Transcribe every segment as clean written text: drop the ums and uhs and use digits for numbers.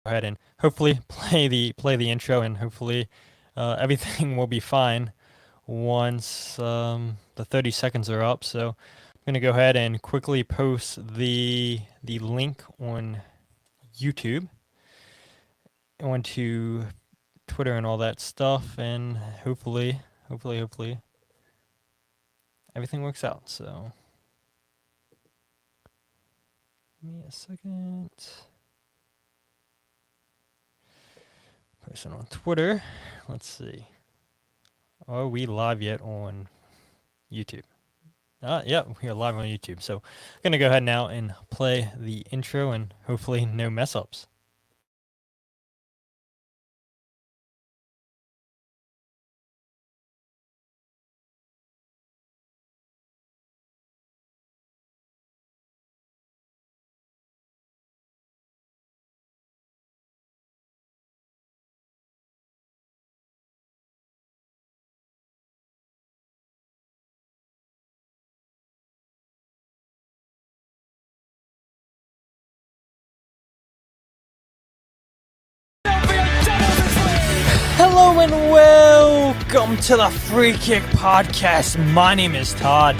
ahead and hopefully play the intro, and hopefully everything will be fine once the 30 seconds are up. So I'm gonna go ahead and quickly post the link on YouTube onto Twitter and all that stuff, and hopefully everything works out. So give me a second. Person on Twitter. Let's see. Are we live yet on YouTube? Yeah, we are live on YouTube. So I'm going to go ahead now and play the intro, and hopefully no mess ups. Hello and welcome to the Free Kick Podcast. My name is Todd,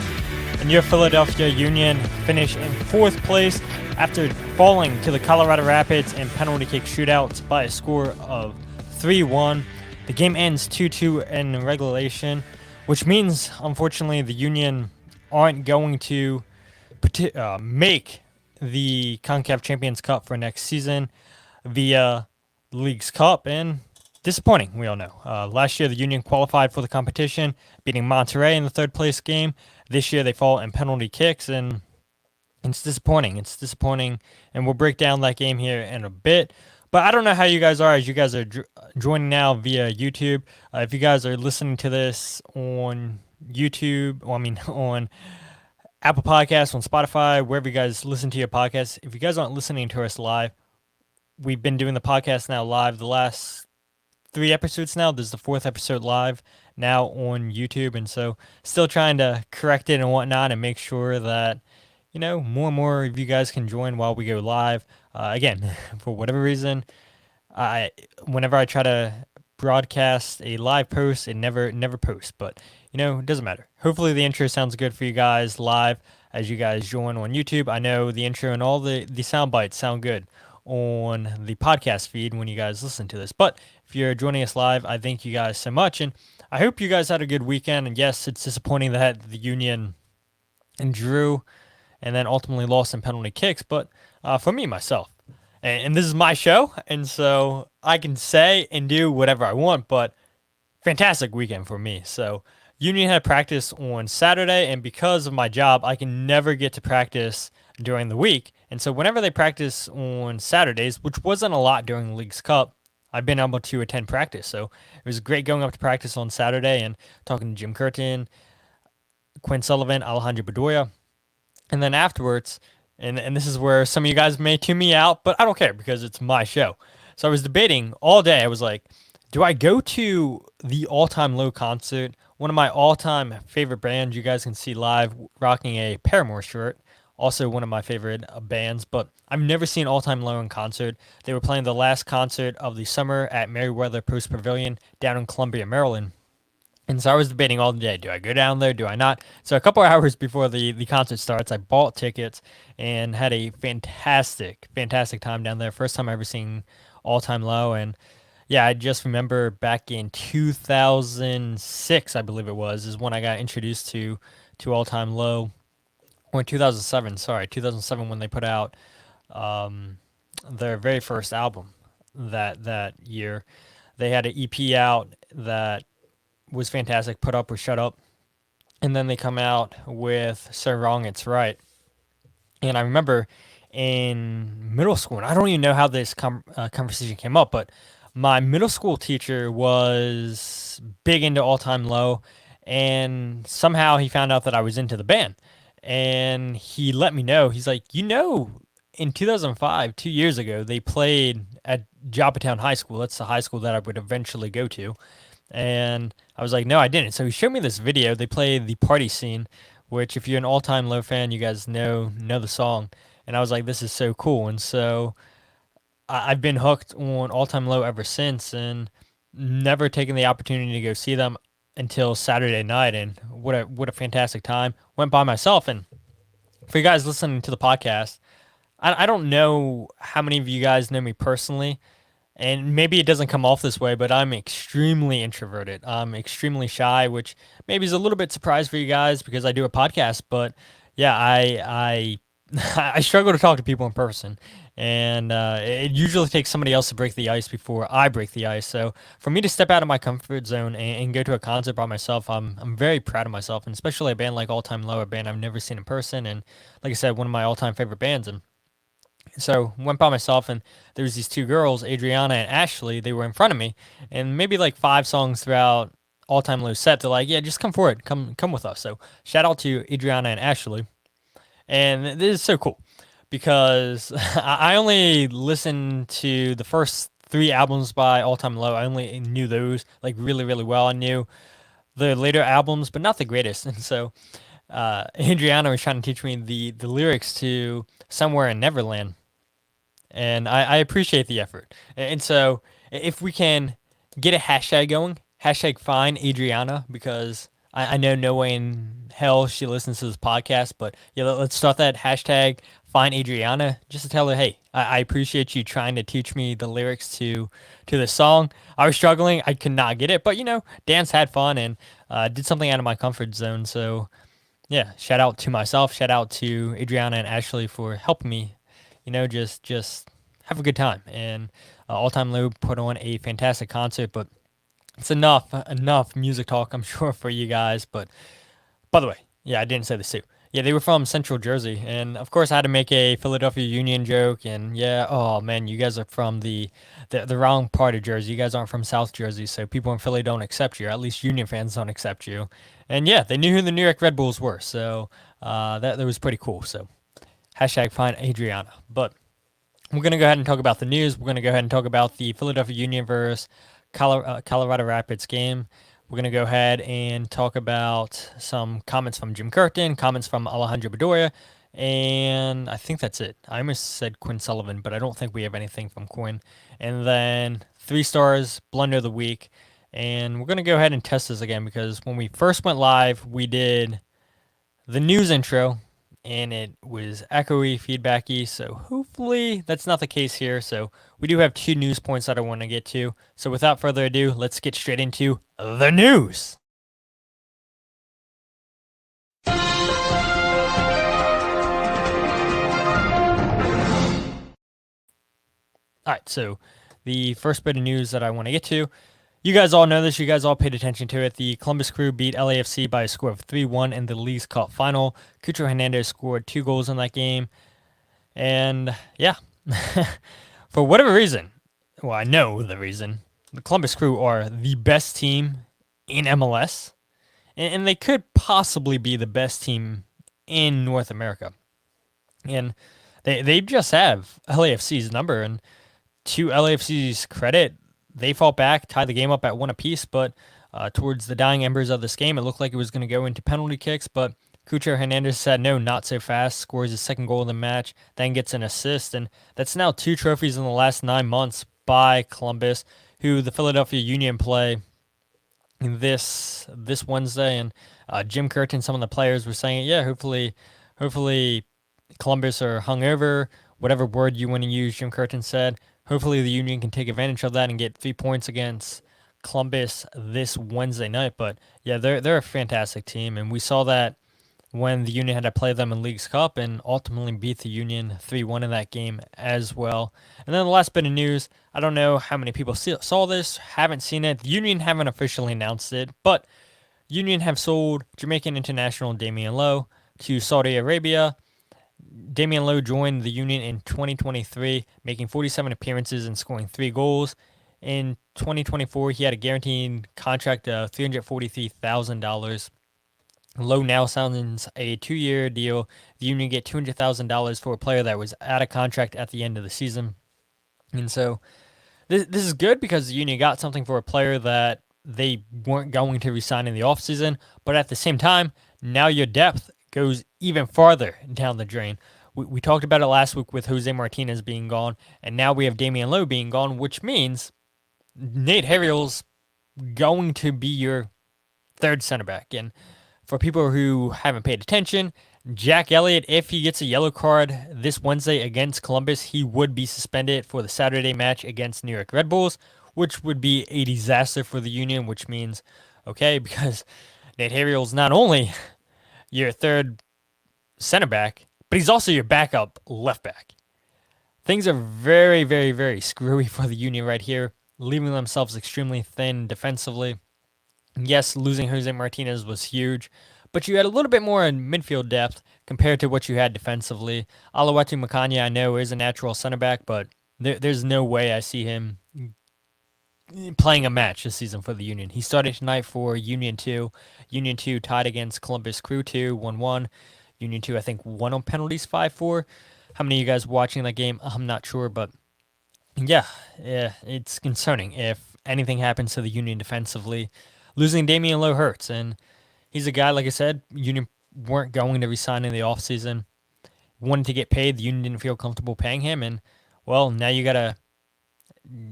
and your Philadelphia Union finished in 4th place after falling to the Colorado Rapids in penalty kick shootouts by a score of 3-1. The game ends 2-2 in regulation, which means, unfortunately, the Union aren't going to make the CONCACAF Champions Cup for next season via League's Cup, and disappointing, we all know. Last year, the Union qualified for the competition, beating Monterrey in the 3rd place game. This year, they fall in penalty kicks, and it's disappointing. And we'll break down that game here in a bit. But I don't know how you guys are as you guys are joining now via YouTube. If you guys are listening to this on YouTube, on Apple Podcasts, on Spotify, wherever you guys listen to your podcasts, if you guys aren't listening to us live, we've been doing the podcast now live the last 3 episodes now. This is the 4th episode live now on YouTube, and so still trying to correct it and whatnot and make sure that, more and more of you guys can join while we go live. Again, for whatever reason, whenever I try to broadcast a live post, it never posts, but it doesn't matter. Hopefully the intro sounds good for you guys live as you guys join on YouTube. I know the intro and all the sound bites sound good on the podcast feed when you guys listen to this, but if you're joining us live, I thank you guys so much, and I hope you guys had a good weekend. And yes, it's disappointing that the Union drew and then ultimately lost in penalty kicks, but for me, myself, and this is my show, and so I can say and do whatever I want, but fantastic weekend for me. So Union had practice on Saturday, and because of my job, I can never get to practice during the week. And so whenever they practice on Saturdays, which wasn't a lot during the League's Cup, I've been able to attend practice. So it was great going up to practice on Saturday and talking to Jim Curtin, Quinn Sullivan, Alejandro Bedoya. And then afterwards, and this is where some of you guys may tune me out, but I don't care because it's my show. So I was debating all day. I was like, do I go to the All-Time Low concert? One of my all-time favorite bands you guys can see live rocking a Paramore shirt. Also one of my favorite bands, but I've never seen All Time Low in concert. They were playing the last concert of the summer at Merriweather Post Pavilion down in Columbia, Maryland. And so I was debating all day, do I go down there, do I not? So a couple hours before the concert starts, I bought tickets and had a fantastic time down there. First time I ever seen All Time Low, and yeah, I just remember back in 2006, I believe it was, is when I got introduced to All Time Low. Or 2007 when they put out their very first album that year. They had an EP out that was fantastic, Put Up or Shut Up, and then they come out with So Wrong It's Right. And I remember in middle school, and I don't even know how this conversation came up, but my middle school teacher was big into All Time Low, and somehow he found out that I was into the band. And he let me know. He's like, in 2005, 2 years ago, they played at Joppatown High School. That's the high school that I would eventually go to. And I was like, no, I didn't. So he showed me this video. They played the Party Scene, which if you're an All Time Low fan, you guys know the song. And I was like, this is so cool. And so I've been hooked on All Time Low ever since, and never taken the opportunity to go see them until Saturday night. And what a fantastic time! Went by myself, and for you guys listening to the podcast, I don't know how many of you guys know me personally, and maybe it doesn't come off this way, but I'm extremely introverted. I'm extremely shy, which maybe is a little bit surprise for you guys because I do a podcast. But yeah, I I struggle to talk to people in person, and it usually takes somebody else to break the ice before I break the ice. So for me to step out of my comfort zone and go to a concert by myself, I'm very proud of myself, and especially a band like All Time Low, a band I've never seen in person, and like I said, one of my all time favorite bands. And so went by myself, and there was these two girls, Adriana and Ashley. They were in front of me, and maybe like 5 songs throughout All Time Low set, they're like, "Yeah, just come forward, come with us." So shout out to Adriana and Ashley, and this is so cool because I only listened to the first 3 albums by All Time Low. I only knew those like really really well. I knew the later albums, but not the greatest, and so Adriana was trying to teach me the lyrics to "Somewhere in Neverland," and I appreciate the effort. And so if we can get a hashtag going, hashtag find Adriana, because I know no way in hell she listens to this podcast, but yeah, let's start that hashtag find Adriana just to tell her, hey, I appreciate you trying to teach me the lyrics to this song. I was struggling, I could not get it, but dance had fun and did something out of my comfort zone. So yeah, shout out to myself, shout out to Adriana and Ashley for helping me, just have a good time. And All Time Low put on a fantastic concert, but it's enough music talk, I'm sure, for you guys. But by the way, yeah, I didn't say this too. Yeah, they were from Central Jersey, and of course I had to make a Philadelphia Union joke. And yeah, oh man, you guys are from the wrong part of Jersey. You guys aren't from South Jersey, so people in Philly don't accept you. Or at least Union fans don't accept you. And yeah, they knew who the New York Red Bulls were, so that was pretty cool. So hashtag find Adriana. But we're gonna go ahead and talk about the news. We're gonna go ahead and talk about the Philadelphia Union versus Colorado Rapids game. We're going to go ahead and talk about some comments from Jim Curtin, comments from Alejandro Bedoya, and I think that's it. I almost said Quinn Sullivan, but I don't think we have anything from Quinn. And then 3 stars, blunder of the week. And we're going to go ahead and test this again because when we first went live, we did the news intro, and it was echoey, feedbacky. So hopefully that's not the case here. So we do have 2 news points that I want to get to. So without further ado, let's get straight into the news. All right, so the first bit of news that I want to get to, you guys all know this. You guys all paid attention to it. The Columbus Crew beat LAFC by a score of 3-1 in the Leagues Cup final. Cucho Hernandez scored 2 goals in that game. And yeah, for whatever reason, well, I know the reason, the Columbus Crew are the best team in MLS. And they could possibly be the best team in North America. And they just have LAFC's number. And to LAFC's credit, they fought back, tied the game up at 1 apiece, but towards the dying embers of this game, it looked like it was going to go into penalty kicks, but Cucho Hernandez said no, not so fast, scores his second goal of the match, then gets an assist, and that's now 2 trophies in the last 9 months by Columbus, who the Philadelphia Union play this Wednesday. And Jim Curtin, some of the players were saying, yeah, hopefully Columbus are hungover, whatever word you want to use, Jim Curtin said. Hopefully the Union can take advantage of that and get 3 points against Columbus this Wednesday night. But yeah, they're a fantastic team, and we saw that when the Union had to play them in Leagues Cup and ultimately beat the Union 3-1 in that game as well. And then the last bit of news, I don't know how many people saw this, haven't seen it. The Union haven't officially announced it, but Union have sold Jamaican international Damion Lowe to Saudi Arabia. Damion Lowe joined the Union in 2023, making 47 appearances and scoring 3 goals. In 2024, he had a guaranteed contract of $343,000. Lowe now signs a 2-year deal. The Union get $200,000 for a player that was out of contract at the end of the season. And so this is good because the Union got something for a player that they weren't going to resign in the offseason. But at the same time, now your depth goes even farther down the drain. We talked about it last week with Jose Martinez being gone, and now we have Damion Lowe being gone, which means Nate Harriel's going to be your third center back. And for people who haven't paid attention, Jack Elliott, if he gets a yellow card this Wednesday against Columbus, he would be suspended for the Saturday match against New York Red Bulls, which would be a disaster for the Union, which means, okay, because Nate Harriel's not only your third center back, but he's also your backup left back. Things are very, very, very screwy for the Union right here, leaving themselves extremely thin defensively. Yes, losing Jose Martinez was huge, but you had a little bit more in midfield depth compared to what you had defensively. Alawatu Makanya, I know, is a natural center back, but there's no way I see him playing a match this season for the Union. He started tonight for Union 2. Union 2 tied against Columbus Crew 2, 1-1. Union 2, I think, won on penalties 5-4. How many of you guys watching that game? I'm not sure, but yeah, it's concerning if anything happens to the Union defensively. Losing Damion Lowe hurts, and he's a guy, like I said, Union weren't going to resign in the offseason. Wanted to get paid. The Union didn't feel comfortable paying him, and, well, now you got to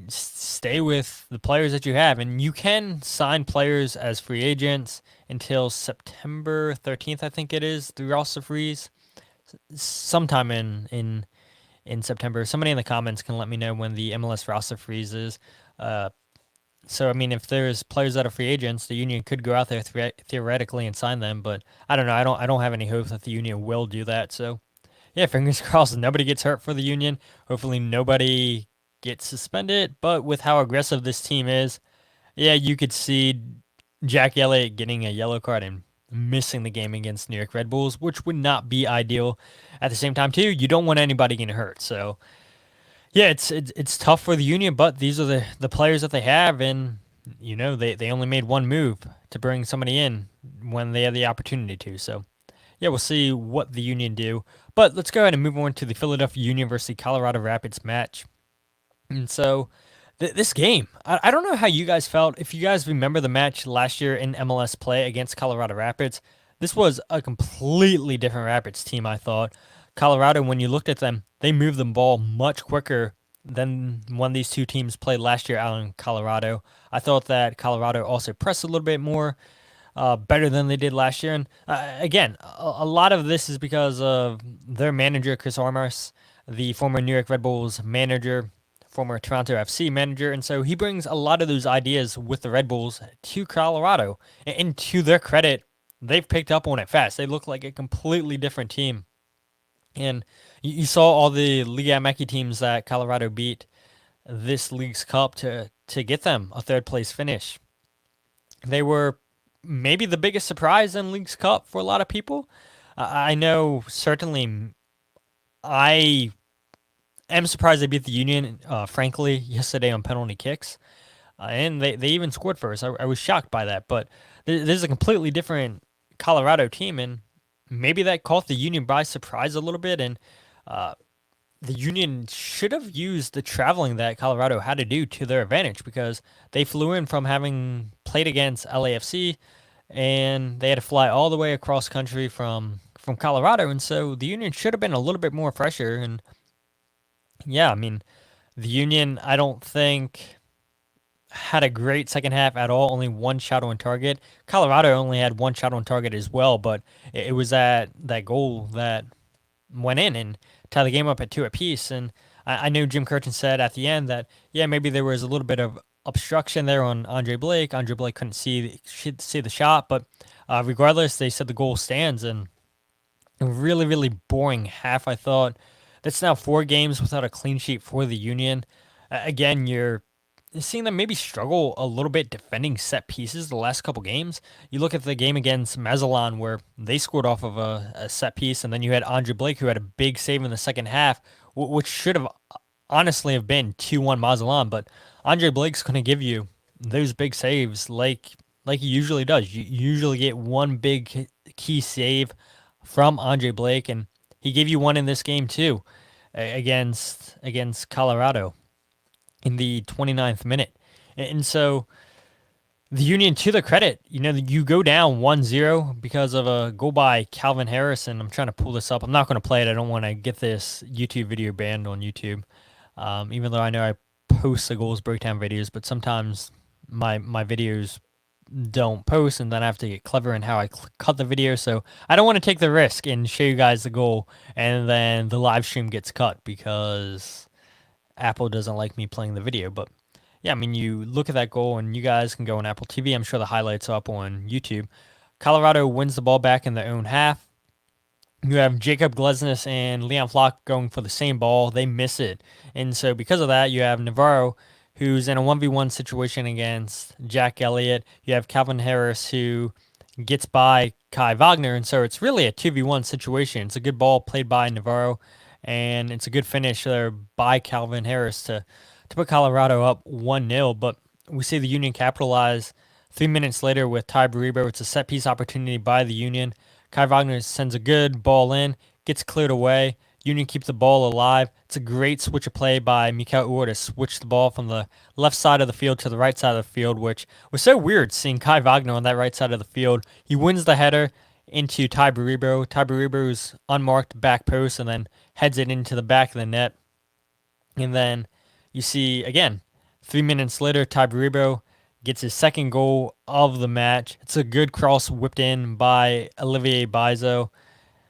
stay with the players that you have. And you can sign players as free agents until September 13th, I think it is, through roster freeze. Sometime in September. Somebody in the comments can let me know when the MLS roster freeze is. So, I mean, if there's players that are free agents, the Union could go out there theoretically and sign them. But I don't know. I don't have any hope that the Union will do that. So, yeah, fingers crossed nobody gets hurt for the Union. Hopefully nobody gets suspended. But with how aggressive this team is, yeah, you could see Jack Elliott getting a yellow card and missing the game against New York Red Bulls, which would not be ideal. At the same time, too, you don't want anybody getting hurt. So, yeah, it's tough for the Union, but these are the players that they have, and, you know, they only made one move to bring somebody in when they had the opportunity to. So, yeah, we'll see what the Union do. But let's go ahead and move on to the Philadelphia Union versus the Colorado Rapids match. And so, this game, I don't know how you guys felt. If you guys remember the match last year in MLS play against Colorado Rapids, this was a completely different Rapids team, I thought. Colorado, when you looked at them, they moved the ball much quicker than when these two teams played last year out in Colorado. I thought that Colorado also pressed a little bit more, better than they did last year. And again, a lot of this is because of their manager, Chris Armas, the former New York Red Bulls manager, former Toronto FC manager, and so he brings a lot of those ideas with the Red Bulls to Colorado. And to their credit, they've picked up on it fast. They look like a completely different team. And you saw all the Liga MX teams that Colorado beat this League's Cup to get them a third place finish. They were maybe the biggest surprise in League's Cup for a lot of people. I know certainly I am surprised they beat the Union, frankly, yesterday on penalty kicks. And they even scored first. I was shocked by that. But this is a completely different Colorado team, and maybe that caught the Union by surprise a little bit. And the Union should have used the traveling that Colorado had to do to their advantage, because they flew in from having played against LAFC, and they had to fly all the way across country from Colorado. And so the Union should have been a little bit more fresher. And yeah, I mean, the Union, I don't think had a great second half at all. Only one shot on target. Colorado only had one shot on target as well, but it was that goal that went in and tied the game up at 2 apiece. And I know Jim Curtin said at the end that, yeah, maybe there was a little bit of obstruction there on Andre Blake. Andre Blake couldn't see the shot, but regardless, they said the goal stands. And a really, really boring half, I thought. That's now 4 games without a clean sheet for the Union. Again, you're seeing them maybe struggle a little bit defending set pieces the last couple games. You look at the game against Mazatlan where they scored off of a set piece, and then you had Andre Blake who had a big save in the second half, which should have honestly have been 2-1 Mazatlan, but Andre Blake's going to give you those big saves like he usually does. You usually get one big key save from Andre Blake, and he gave you one in this game too against Colorado in the 29th minute. And so the Union, to the credit, you go down 1-0 because of a goal by Calvin Harris, and I'm trying to pull this up. I'm not going to play it. I don't want to get this YouTube video banned on YouTube, even though I know I post the goals breakdown videos, but sometimes my videos don't post, and then I have to get clever in how I cut the video. So I don't want to take the risk and show you guys the goal, and then the live stream gets cut because Apple doesn't like me playing the video. But yeah, I mean, you look at that goal, and you guys can go on Apple TV. I'm sure the highlights are up on YouTube. Colorado wins the ball back in their own half. You have Jacob Glesnes and Leon Flock going for the same ball. They miss it. And so because of that, you have Navarro, who's in a 1v1 situation against Jack Elliott. You have Calvin Harris, who gets by Kai Wagner. And so it's really a 2v1 situation. It's a good ball played by Navarro, and it's a good finish there by Calvin Harris to put Colorado up 1-0. But we see the Union capitalize 3 minutes later with Tai Baribo. It's a set-piece opportunity by the Union. Kai Wagner sends a good ball in, gets cleared away. Union keeps the ball alive. It's a great switch of play by Mikel Uhr to switch the ball from the left side of the field to the right side of the field, which was so weird seeing Kai Wagner on that right side of the field. He wins the header into Tai Baribo. Tai Baribo's unmarked back post and then heads it into the back of the net. And then you see, again, 3 minutes later, Tai Baribo gets his second goal of the match. It's a good cross whipped in by Olivier Bizo.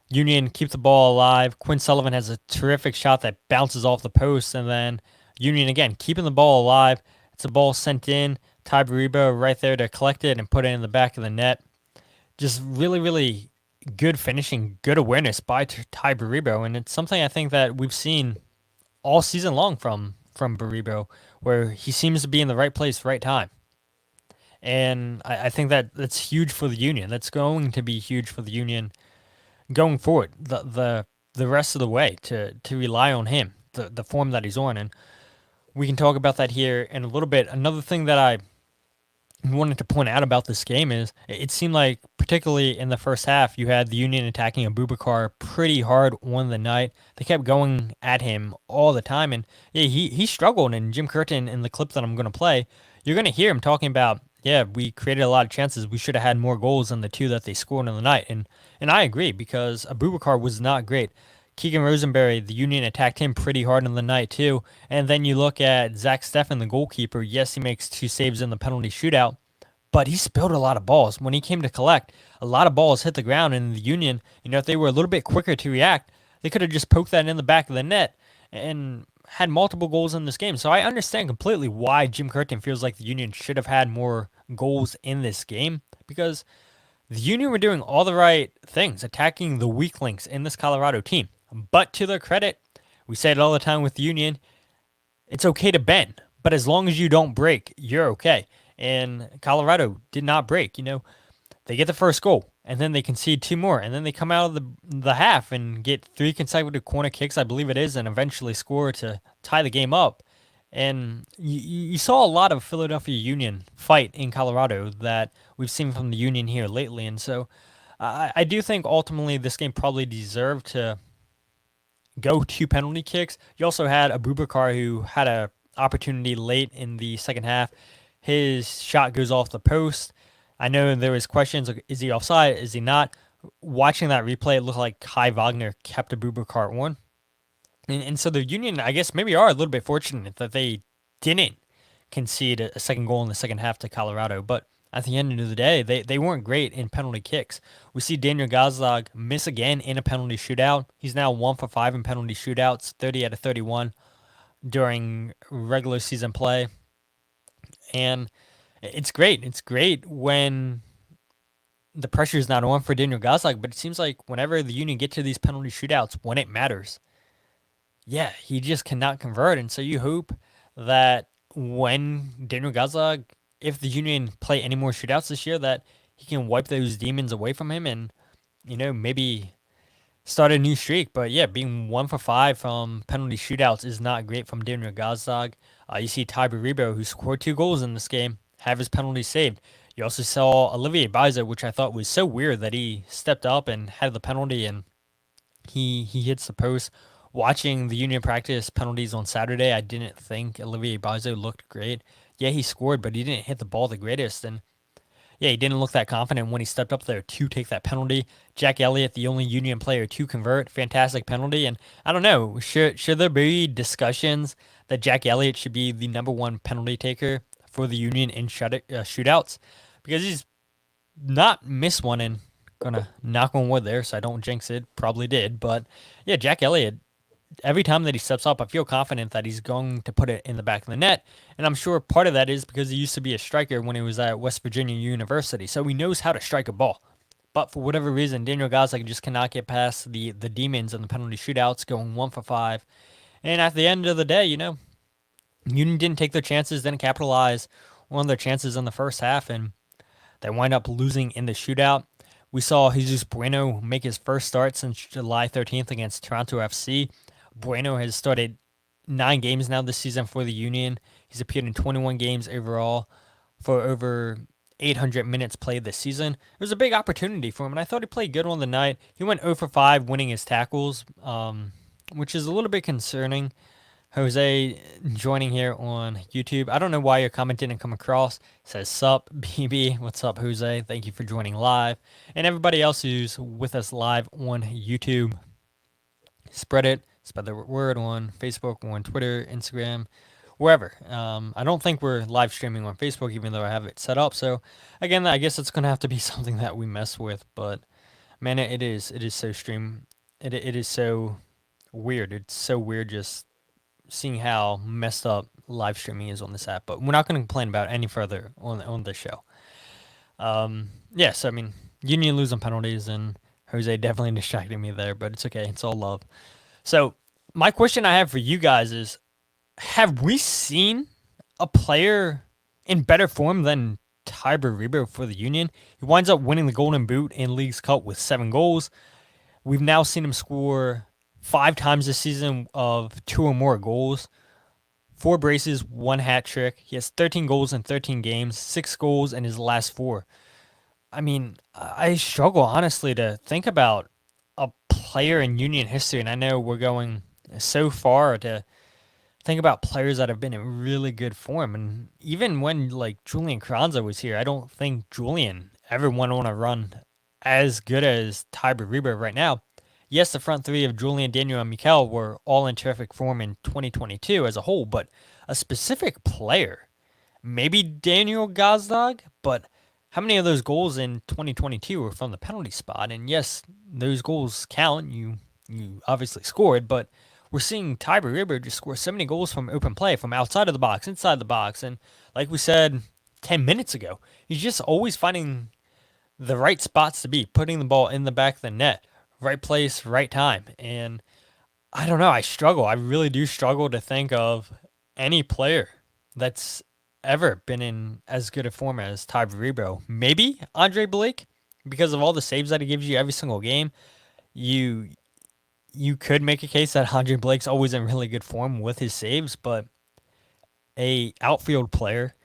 Union keep the ball alive. Quinn Sullivan has a terrific shot that bounces off the post, and then Union, again, keeping the ball alive. It's a ball sent in. Tai Baribo right there to collect it and put it in the back of the net. Just really, really good finishing, good awareness by Tai Baribo, and it's something I think that we've seen all season long from Baribo, where he seems to be in the right place, right time. And I think that's huge for the Union. That's going to be huge for the Union going forward, the rest of the way, to rely on him, the form that he's on. And we can talk about that here in a little bit. Another thing that I wanted to point out about this game is it seemed like, particularly in the first half, you had the Union attacking Abubakar pretty hard on the night. They kept going at him all the time, and yeah, he struggled. And Jim Curtin, in the clip that I'm going to play, you're going to hear him talking about, yeah, we created a lot of chances. We should have had more goals than the 2 that they scored on the night. And I agree, because Abubakar was not great. Keegan Rosenberry, the Union attacked him pretty hard on the night too. And then you look at Zach Steffen, the goalkeeper. Yes, he makes 2 saves in the penalty shootout, but he spilled a lot of balls. When he came to collect, a lot of balls hit the ground, and the Union, if they were a little bit quicker to react, they could have just poked that in the back of the net and had multiple goals in this game. So I understand completely why Jim Curtin feels like the Union should have had more goals in this game, because the Union were doing all the right things, attacking the weak links in this Colorado team. But to their credit, we say it all the time with the Union, it's okay to bend, but as long as you don't break, you're okay. And Colorado did not break. They get the first goal, and then they concede 2 more, and then they come out of the half and get 3 consecutive corner kicks, I believe it is, and eventually score to tie the game up. And you saw a lot of Philadelphia Union fight in Colorado that we've seen from the Union here lately. And so I do think ultimately this game probably deserved to go 2 penalty kicks. You also had Abubakar, who had an opportunity late in the second half. His shot goes off the post. I know there was questions, is he offside, is he not? Watching that replay, it looked like Kai Wagner kept Abubakar on. And so the Union, I guess, maybe are a little bit fortunate that they didn't concede a second goal in the second half to Colorado. But at the end of the day, they weren't great in penalty kicks. We see Daniel Gazdag miss again in a penalty shootout. He's now 1 for 5 in penalty shootouts, 30 out of 31 during regular season play. And it's great. It's great when the pressure is not on for Daniel Gazdag, but it seems like whenever the Union get to these penalty shootouts, when it matters, yeah, he just cannot convert. And so you hope that when Daniel Gazdag, if the Union play any more shootouts this year, that he can wipe those demons away from him and, maybe start a new streak. But yeah, being 1 for 5 from penalty shootouts is not great from Daniel Gazdag. You see Tai Baribo, who scored 2 goals in this game, have his penalty saved. You also saw Olivier Bizo, which I thought was so weird that he stepped up and had the penalty and he hits the post. Watching the Union practice penalties on Saturday, I didn't think Olivier Bizo looked great. Yeah, he scored, but he didn't hit the ball the greatest. And yeah, he didn't look that confident when he stepped up there to take that penalty. Jack Elliott, the only Union player to convert, fantastic penalty. And I don't know, should there be discussions that Jack Elliott should be the number one penalty taker for the Union in shootouts? Because he's not missed one, and gonna knock on wood there so I don't jinx it. Probably did, but yeah, Jack Elliott, every time that he steps up, I feel confident that he's going to put it in the back of the net. And I'm sure part of that is because he used to be a striker when he was at West Virginia University, so he knows how to strike a ball. But for whatever reason, Daniel Gazdag just cannot get past the demons in the penalty shootouts, going 1 for 5. And at the end of the day, Union didn't take their chances, didn't capitalize on their chances in the first half, and they wind up losing in the shootout. We saw Jesus Bueno make his first start since July 13th against Toronto FC. Bueno has started 9 games now this season for the Union. He's appeared in 21 games overall for over 800 minutes played this season. It was a big opportunity for him, and I thought he played good on the night. He went 0 for 5 winning his tackles, which is a little bit concerning. Jose joining here on YouTube. I don't know why your comment didn't come across. It says, sup, BB. What's up, Jose? Thank you for joining live. And everybody else who's with us live on YouTube, spread it. Spread the word on Facebook, on Twitter, Instagram, wherever. I don't think we're live streaming on Facebook, even though I have it set up. So, again, I guess it's going to have to be something that we mess with. But, man, it is so it is so weird. It's so weird just seeing how messed up live streaming is on this app. But we're not going to complain about it any further on this show. Yes, I mean, Union losing penalties, and Jose definitely distracted me there. But it's okay. It's all love. So, my question I have for you guys is, have we seen a player in better form than Tai Baribo for the Union? He winds up winning the Golden Boot in League's Cup with 7 goals. We've now seen him score 5 times this season of 2 or more goals. 4 braces, 1 hat trick. He has 13 goals in 13 games, 6 goals in his last 4. I mean, I struggle, honestly, to think about a player in Union history, and I know we're going so far to think about players that have been in really good form. And even when Julian Kranza was here, I don't think Julian ever went on a run as good as Tai Baribo right now. Yes, the front 3 of Julian, Daniel, and Mikel were all in terrific form in 2022 as a whole, but a specific player, maybe Daniel Gazdag, but how many of those goals in 2022 were from the penalty spot? And yes, those goals count. You obviously scored, but we're seeing Tai Baribo just score so many goals from open play, from outside of the box, inside the box. And like we said 10 minutes ago, he's just always finding the right spots to be, putting the ball in the back of the net, right place, right time. And I don't know, I struggle. I really do struggle to think of any player that's ever been in as good a form as Tai Baribo. Maybe Andre Blake, because of all the saves that he gives you every single game. You could make a case that Andre Blake's always in really good form with his saves, but a outfield player,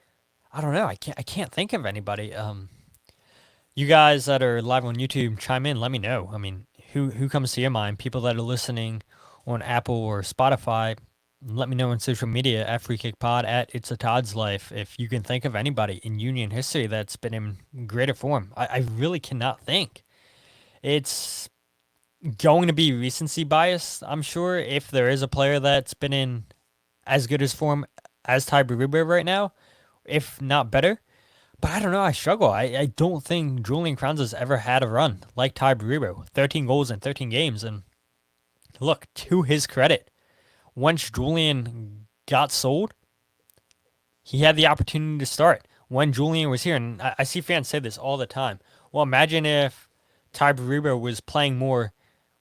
I don't know. I can't think of anybody. You guys that are live on YouTube, chime in. Let me know. I mean, who comes to your mind? People that are listening on Apple or Spotify, let me know on social media at Free Kick Pod, at It's a Todd's Life, if you can think of anybody in Union history that's been in greater form. I really cannot think. It's going to be recency bias, I'm sure, if there is a player that's been in as good as form as Tai Baribo right now, if not better. But I don't know, I struggle. I don't think Julian Kranza's ever had a run like Tai Baribo. 13 goals in 13 games. And look, to his credit, once Julian got sold, he had the opportunity to start. When Julian was here, and I see fans say this all the time, well, imagine if Tai Baribo was playing more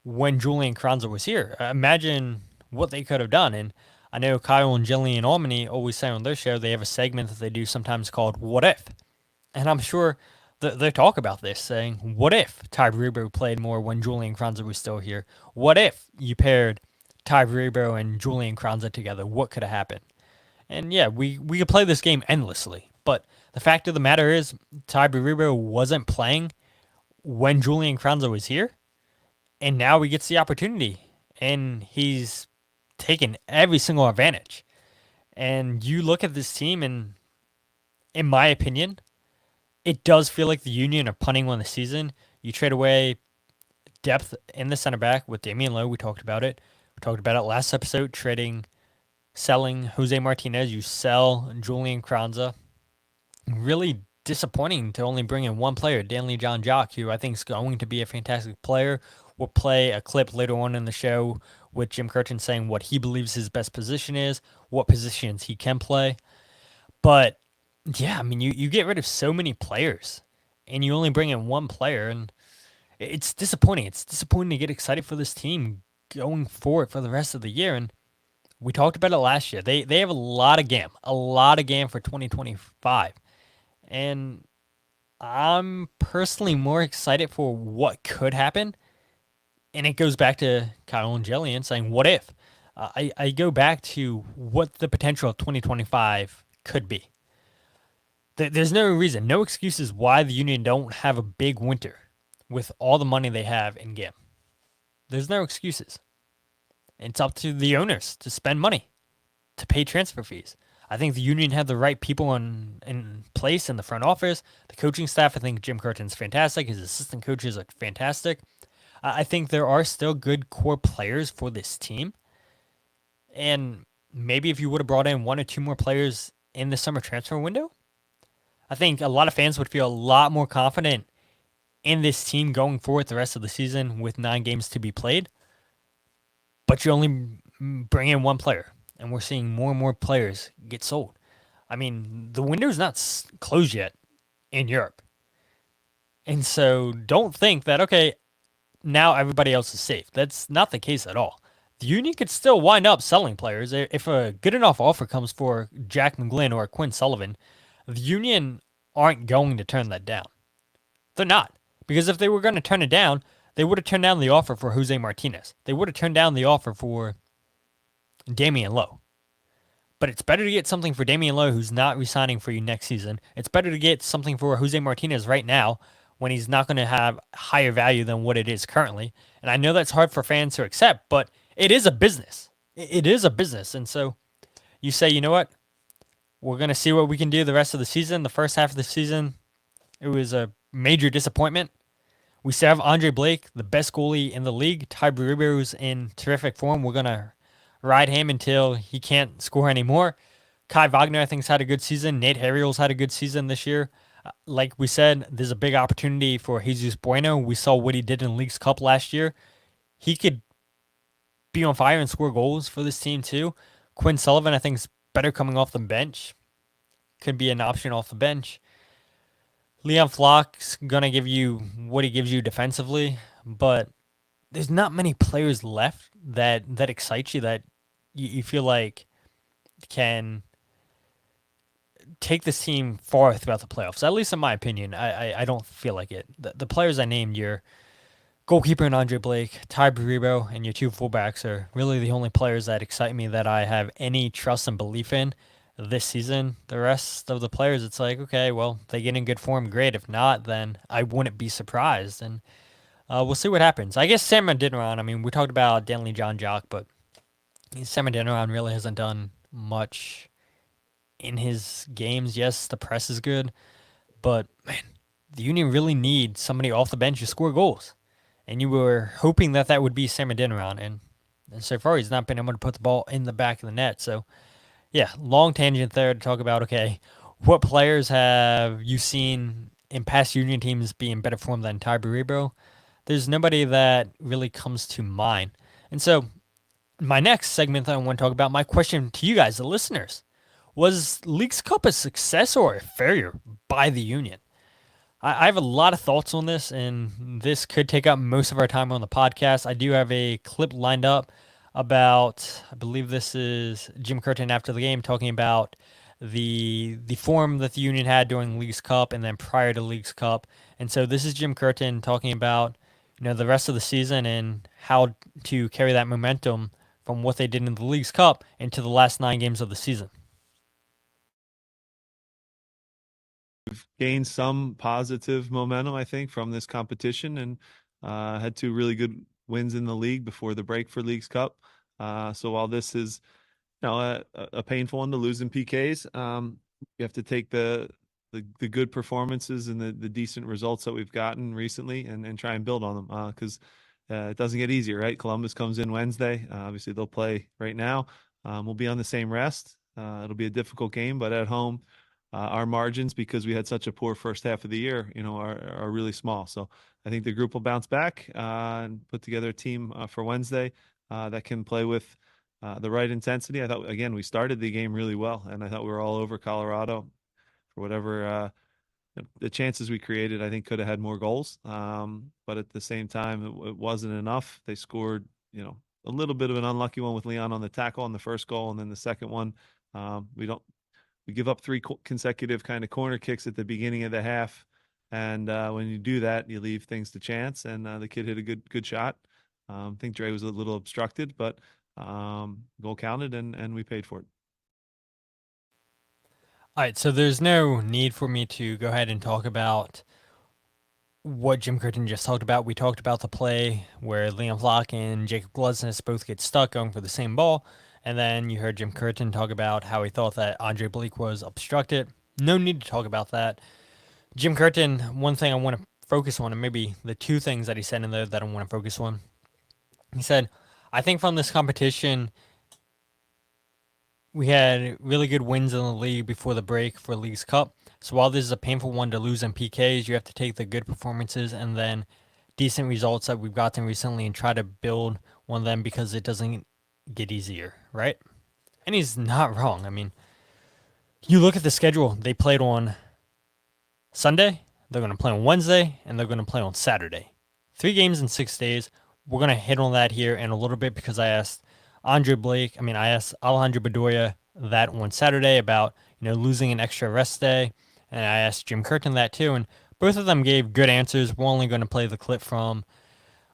when Julian Kranza was here. Imagine what they could have done. And I know Kyle and Jillian Almany always say on their show, they have a segment that they do sometimes called What If? And I'm sure they talk about this, saying, what if Tai Baribo played more when Julian Kranza was still here? What if you paired Tai Baribo and Julian Kranza together? What could have happened? And yeah, we could play this game endlessly. But the fact of the matter is, Tai Baribo wasn't playing when Julian Kranza was here. And now he gets the opportunity. And he's taken every single advantage. And you look at this team, and in my opinion, it does feel like the Union are punting on the season. You trade away depth in the center back with Damion Lowe. We talked about it. We talked about it last episode, selling Jose Martinez. You sell Julian Kranza. Really disappointing to only bring in one player, Danley Jean Jacques, who I think is going to be a fantastic player. We'll play a clip later on in the show with Jim Curtin saying what he believes his best position is, what positions he can play. But yeah, I mean, you get rid of so many players and you only bring in one player, and it's disappointing. It's disappointing to get excited for this team going forward for the rest of the year. And we talked about it last year. They have a lot of game for 2025. And I'm personally more excited for what could happen. And it goes back to Kyle and Joelinton saying, what if? I go back to what the potential of 2025 could be. There's no reason, no excuses why the Union don't have a big winter with all the money they have in game. There's no excuses. It's up to the owners to spend money, to pay transfer fees. I think the Union have the right people in place in the front office. The coaching staff, I think Jim Curtin's fantastic. His assistant coaches are fantastic. I think there are still good core players for this team. And maybe if you would have brought in one or two more players in the summer transfer window, I think a lot of fans would feel a lot more confident in this team going forward the rest of the season with 9 games to be played. But you only bring in one player, and we're seeing more and more players get sold. I mean, the window's not closed yet in Europe. And so don't think that, okay, now everybody else is safe. That's not the case at all. The Union could still wind up selling players. If a good enough offer comes for Jack McGlynn or Quinn Sullivan, the Union aren't going to turn that down. They're not. Because if they were going to turn it down, they would have turned down the offer for Jose Martinez. They would have turned down the offer for Damion Lowe. But it's better to get something for Damion Lowe who's not re-signing for you next season. It's better to get something for Jose Martinez right now when he's not going to have higher value than what it is currently. And I know that's hard for fans to accept, but it is a business. It is a business. And so you say, you know what? We're going to see what we can do the rest of the season. The first half of the season, it was a major disappointment. We still have Andre Blake, the best goalie in the league. Tai Baribo is in terrific form. We're going to ride him until he can't score anymore. Kai Wagner, I think, has had a good season. Nate Harriel's had a good season this year. Like we said, there's a big opportunity for Jeśus Bueno. We saw what he did in League's Cup last year. He could be on fire and score goals for this team too. Quinn Sullivan, I think, is better coming off the bench. Could be an option off the bench. Leon Flock's going to give you what he gives you defensively, but there's not many players left that excite you, that you feel like can take this team far throughout the playoffs. At least in my opinion, I don't feel like it. The players I named, your goalkeeper and Andre Blake, Tai Baribo, and your 2 fullbacks are really the only players that excite me, that I have any trust and belief in this season. The rest of the players, it's like, okay, well, they get in good form, great. If not, then I wouldn't be surprised. And we'll see what happens. I guess Sam Adeniran, I mean, we talked about Danley Jean Jacques, but Sam Adeniran really hasn't done much in his games. Yes, the press is good, but man, the Union really needs somebody off the bench to score goals. And you were hoping that that would be Sam Adeniran, and so far he's not been able to put the ball in the back of the net. So yeah, long tangent there to talk about, okay, what players have you seen in past Union teams be in better form than Tai Baribo? There's nobody that really comes to mind. And so my next segment that I want to talk about, my question to you guys, the listeners, was League's Cup a success or a failure by the Union? I have a lot of thoughts on this, and this could take up most of our time on the podcast. I do have a clip lined up about, I believe this is Jim Curtin after the game, talking about the form that the Union had during League's Cup and then prior to League's Cup. And so this is Jim Curtin talking about, the rest of the season and how to carry that momentum from what they did in the League's Cup into the last 9 games of the season. We've gained some positive momentum, I think, from this competition, and had 2 really good wins in the league before the break for League's Cup. So while this is, a painful one to lose in PKs, you have to take the the good performances and the decent results that we've gotten recently, and try and build on them, because it doesn't get easier, right? Columbus comes in Wednesday. Obviously, they'll play right now. We'll be on the same rest. It'll be a difficult game, but at home, our margins, because we had such a poor first half of the year, are really small. So I think the group will bounce back and put together a team for Wednesday that can play with the right intensity. I thought, again, we started the game really well, and I thought we were all over Colorado for whatever the chances we created. I think could have had more goals, but at the same time, it wasn't enough. They scored, a little bit of an unlucky one with Leon on the tackle on the first goal, and then the second one, we give up 3 consecutive kind of corner kicks at the beginning of the half, and when you do that, you leave things to chance. And the kid hit a good shot. I think Dre was a little obstructed, but goal counted, and we paid for it. All right, so there's no need for me to go ahead and talk about what Jim Curtin just talked about. We talked about the play where Liam Flock and Jacob Glesnes both get stuck going for the same ball, and then you heard Jim Curtin talk about how he thought that Andre Blake was obstructed. No need to talk about that. Jim Curtin, one thing I want to focus on, and maybe the 2 things that he said in there that I want to focus on. He said, I think from this competition, we had really good wins in the league before the break for Leagues Cup. So while this is a painful one to lose in PKs, you have to take the good performances and then decent results that we've gotten recently and try to build one of them, because it doesn't get easier, right? And he's not wrong. I mean, you look at the schedule. They played on Sunday, they're going to play on Wednesday, and they're going to play on Saturday. 3 games in 6 days. We're going to hit on that here in a little bit, because I asked I asked Alejandro Bedoya that on Saturday about, losing an extra rest day, and I asked Jim Curtin that too, and both of them gave good answers. We're only going to play the clip from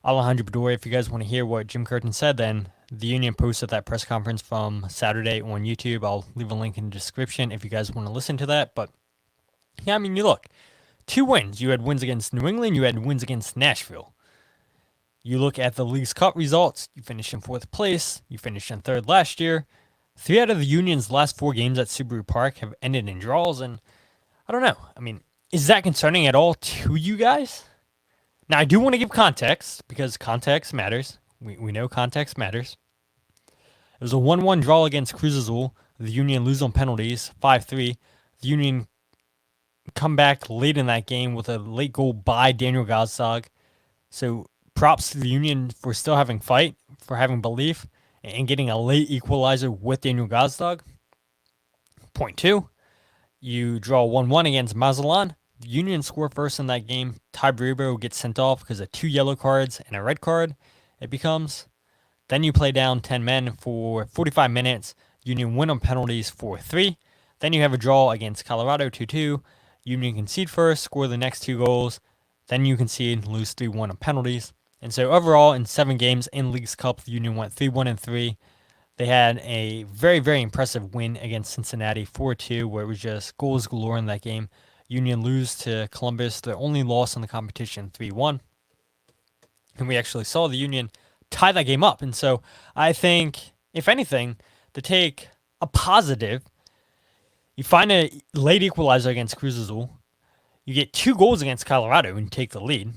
Alejandro Bedoya. If you guys want to hear what Jim Curtin said, then the Union posted that press conference from Saturday on YouTube. I'll leave a link in the description if you guys want to listen to that. But yeah, I mean, you look, 2 wins. You had wins against New England. You had wins against Nashville. You look at the Leagues Cup results, you finished in 4th place, you finished in 3rd last year. 3 out of the Union's last 4 games at Subaru Park have ended in draws, and I don't know. I mean, is that concerning at all to you guys? Now, I do want to give context, because context matters. We know context matters. It was a 1-1 draw against Cruz Azul. The Union lose on penalties, 5-3. The Union come back late in that game with a late goal by Daniel Gazdag. So props to the Union for still having fight, for having belief, and getting a late equalizer with Daniel Gazdag. Point 2, you draw 1-1 against Mazatlan. The Union score first in that game. Tai Baribo gets sent off because of 2 yellow cards and a red card, it becomes. Then you play down 10 men for 45 minutes. Union win on penalties 4-3. Then you have a draw against Colorado 2-2. Union concede first, score the next 2 goals. Then you concede, lose 3-1 on penalties. And so overall, in 7 games in Leagues Cup, the Union went 3-1-3. They had a very, very impressive win against Cincinnati, 4-2, where it was just goals galore in that game. Union lose to Columbus, their only loss in the competition, 3-1. And we actually saw the Union tie that game up. And so I think, if anything, to take a positive, you find a late equalizer against Cruz Azul. You get 2 goals against Colorado and take the lead.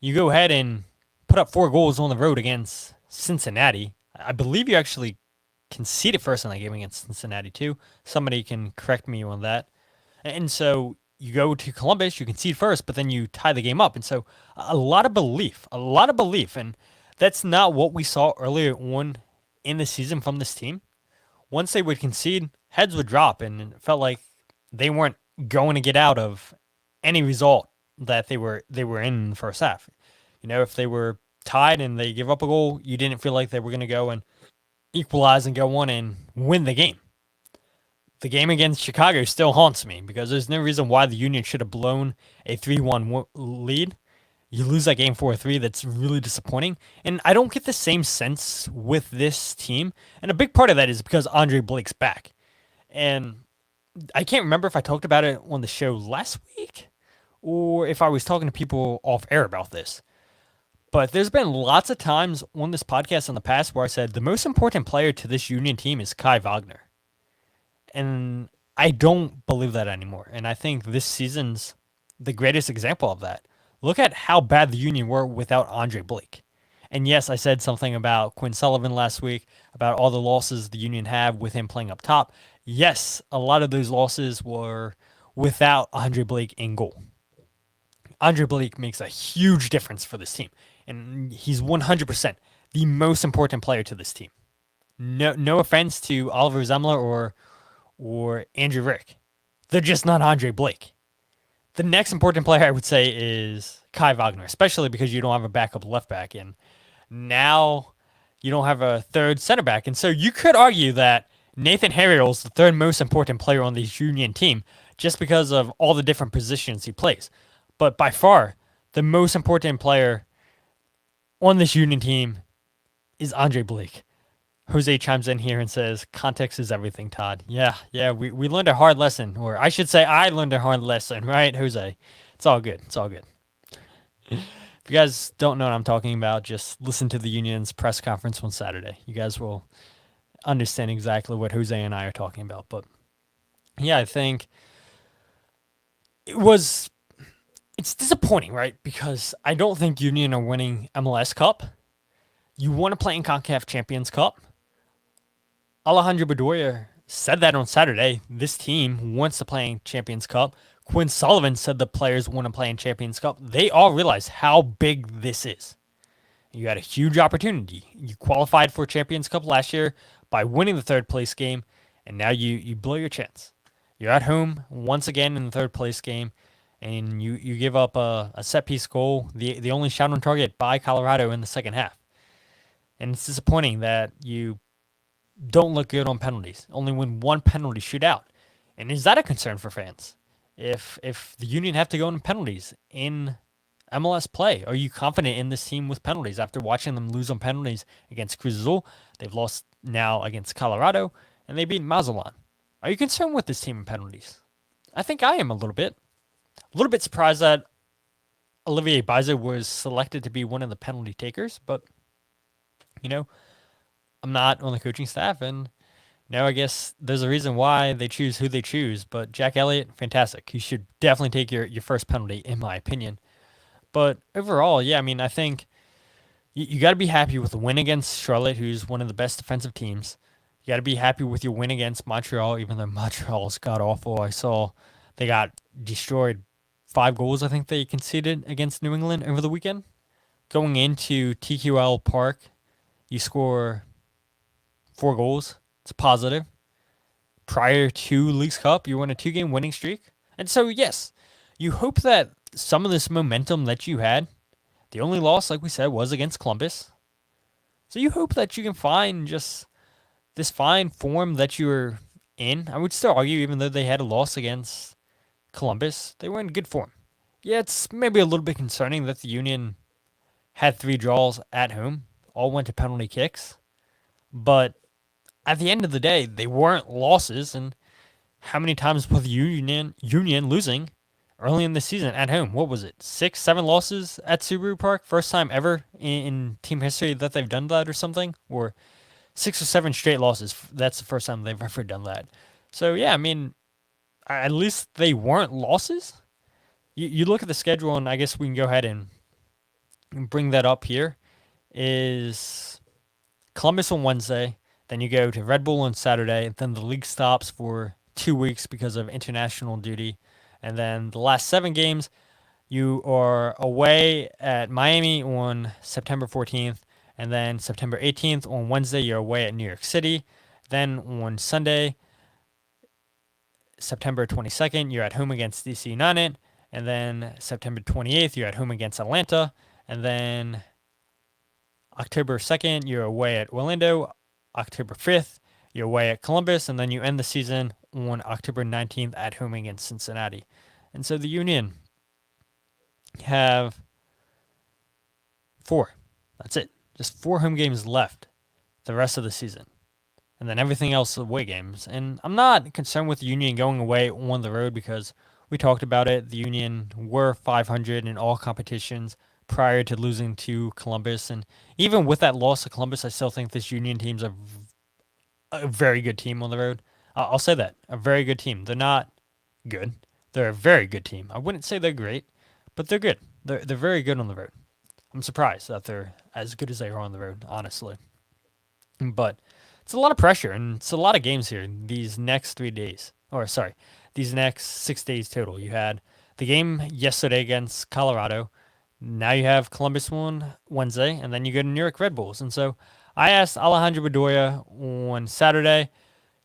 You go ahead and put up 4 goals on the road against Cincinnati. I believe you actually conceded first in that game against Cincinnati too. Somebody can correct me on that. And so you go to Columbus, you concede first, but then you tie the game up. And so a lot of belief. And that's not what we saw earlier on in the season from this team. Once they would concede, heads would drop, and it felt like they weren't going to get out of any result that they were in the first half. If they were tied and they give up a goal, you didn't feel like they were going to go and equalize and go on and win the game. The game against Chicago still haunts me, because there's no reason why the Union should have blown a 3-1 lead. You lose that game 4-3. That's really disappointing. And I don't get the same sense with this team. And a big part of that is because Andre Blake's back. And I can't remember if I talked about it on the show last week or if I was talking to people off air about this. But there's been lots of times on this podcast in the past where I said the most important player to this Union team is Kai Wagner. And I don't believe that anymore. And I think this season's the greatest example of that. Look at how bad the Union were without Andre Blake. And yes, I said something about Quinn Sullivan last week, about all the losses the Union have with him playing up top. Yes, a lot of those losses were without Andre Blake in goal. Andre Blake makes a huge difference for this team. And he's 100% the most important player to this team. No offense to Oliver Zemler or Andrew Rick. They're just not Andre Blake. The next important player I would say is Kai Wagner, especially because you don't have a backup left back, and now you don't have a third center back. And so you could argue that Nathan Harriel's the third most important player on this Union team just because of all the different positions he plays. But by far, the most important player on this Union team is Andre Blake. Jose chimes in here and says, context is everything, Todd. Yeah, we learned a hard lesson. Or I should say I learned a hard lesson, right, Jose? It's all good. It's all good. If you guys don't know what I'm talking about, just listen to the Union's press conference on Saturday. You guys will understand exactly what Jose and I are talking about. But yeah, I think it's disappointing, right? Because I don't think Union are winning MLS Cup. You want to play in CONCACAF Champions Cup. Alejandro Bedoya said that on Saturday. This team wants to play in Champions Cup. Quinn Sullivan said the players want to play in Champions Cup. They all realize how big this is. You had a huge opportunity. You qualified for Champions Cup last year by winning the third place game, and now you blow your chance. You're at home once again in the third place game, and you give up a set piece goal, the only shot on target by Colorado in the second half. And it's disappointing that you don't look good on penalties. Only win one penalty shootout. And is that a concern for fans? If the Union have to go in penalties in MLS play, are you confident in this team with penalties after watching them lose on penalties against Cruz Azul? They've lost now against Colorado, and they beat Mazatlan. Are you concerned with this team in penalties? I think I am a little bit. A little bit surprised that Olivier Baiza was selected to be one of the penalty takers, but I'm not on the coaching staff, and I guess there's a reason why they choose who they choose. But Jack Elliott, fantastic. He should definitely take your first penalty, in my opinion. But overall, yeah, I think you got to be happy with the win against Charlotte, who's one of the best defensive teams. You got to be happy with your win against Montreal, even though Montreal's god-awful. I saw they got destroyed. 5 goals, I think they conceded against New England over the weekend. Going into TQL Park, you score 4 goals. It's positive. Prior to Leagues Cup, you won a 2-game winning streak. And so, yes, you hope that some of this momentum that you had, the only loss, like we said, was against Columbus. So you hope that you can find just this fine form that you were in. I would still argue, even though they had a loss against Columbus, they were in good form. Yeah, it's maybe a little bit concerning that the Union had 3 draws at home, all went to penalty kicks, but at the end of the day, they weren't losses. And how many times was the Union losing early in the season at home? What was it, 6, 7 losses at Subaru Park? First time ever in team history that they've done that or something? Or 6 or 7 straight losses. That's the first time they've ever done that. So, yeah, at least they weren't losses. You look at the schedule, and I guess we can go ahead and bring that up here, is Columbus on Wednesday, then you go to Red Bull on Saturday, and then the league stops for 2 weeks because of international duty. And then the last 7 games, you are away at Miami on September 14th, and then September 18th on Wednesday, you're away at New York City. Then on Sunday, September 22nd, you're at home against DC United. And then September 28th, you're at home against Atlanta. And then October 2nd, you're away at Orlando. October 5th, you're away at Columbus. And then you end the season on October 19th at home against Cincinnati. And so the Union have 4. That's it. Just 4 home games left the rest of the season. And then everything else away games. And I'm not concerned with the Union going away on the road because we talked about it. The Union were 500 in all competitions prior to losing to Columbus. And even with that loss to Columbus, I still think this Union team's a very good team on the road. I'll say that. A very good team. They're not good. They're a very good team. I wouldn't say they're great, but they're good. They're very good on the road. I'm surprised that they're as good as they are on the road, honestly. But it's a lot of pressure, and it's a lot of games here these next 3 days. Or, sorry, these next 6 days total. You had the game yesterday against Colorado. Now you have Columbus one Wednesday, and then you go to New York Red Bulls. And so I asked Alejandro Bedoya on Saturday,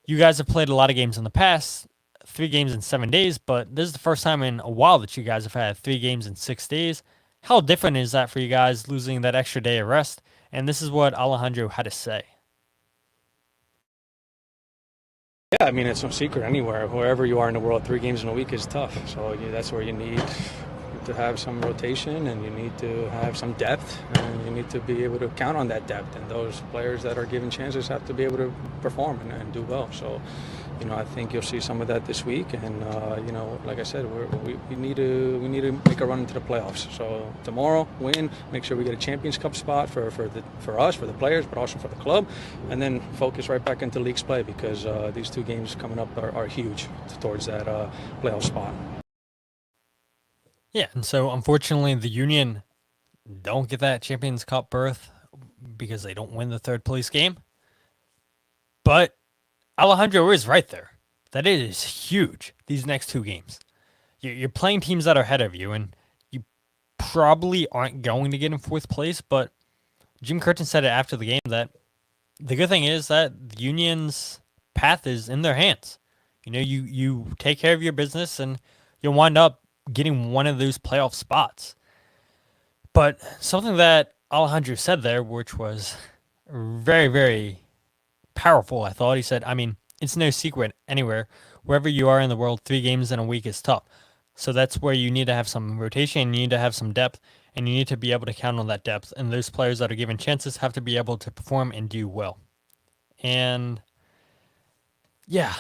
you guys have played a lot of games in the past, 3 games in 7 days, but this is the first time in a while that you guys have had 3 games in 6 days. How different is that for you guys losing that extra day of rest? And this is what Alejandro had to say. Yeah, I mean, it's no secret anywhere. Wherever you are in the world, 3 games in a week is tough. So that's where you need to have some rotation and you need to have some depth and you need to be able to count on that depth. And those players that are given chances have to be able to perform and do well. So, I think you'll see some of that this week. And, like I said, we need to make a run into the playoffs. So tomorrow, win, make sure we get a Champions Cup spot for us, for the players, but also for the club. And then focus right back into league's play because these 2 games coming up are huge towards that playoff spot. Yeah, and so unfortunately the Union don't get that Champions Cup berth because they don't win the third place game. But Alejandro is right there. That is huge, these next 2 games. You're playing teams that are ahead of you, and you probably aren't going to get in fourth place, but Jim Curtin said it after the game that the good thing is that the Union's path is in their hands. You take care of your business, and you'll wind up getting one of those playoff spots. But something that Alejandro said there, which was very, very powerful, I thought. He said, I mean, it's no secret anywhere. Wherever you are in the world, 3 games in a week is tough. So that's where you need to have some rotation, you need to have some depth, and you need to be able to count on that depth. And those players that are given chances have to be able to perform and do well. And yeah,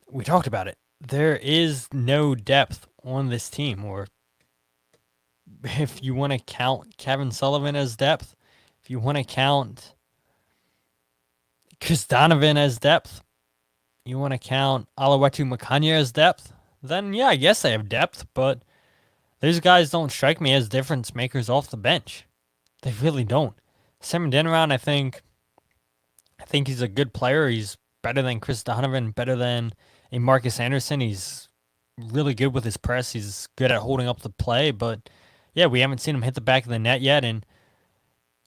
we talked about it. There is no depth on this team, or if you want to count Kevin Sullivan as depth, if you want to count Chris Donovan as depth, you want to count Alawetu Makanya as depth, then yeah, I guess they have depth, but those guys don't strike me as difference makers off the bench. They really don't. Sam Denneround, I think he's a good player. He's better than Chris Donovan, better than a Marcus Anderson. He's really good with his press. He's good at holding up the play, but yeah, we haven't seen him hit the back of the net yet, and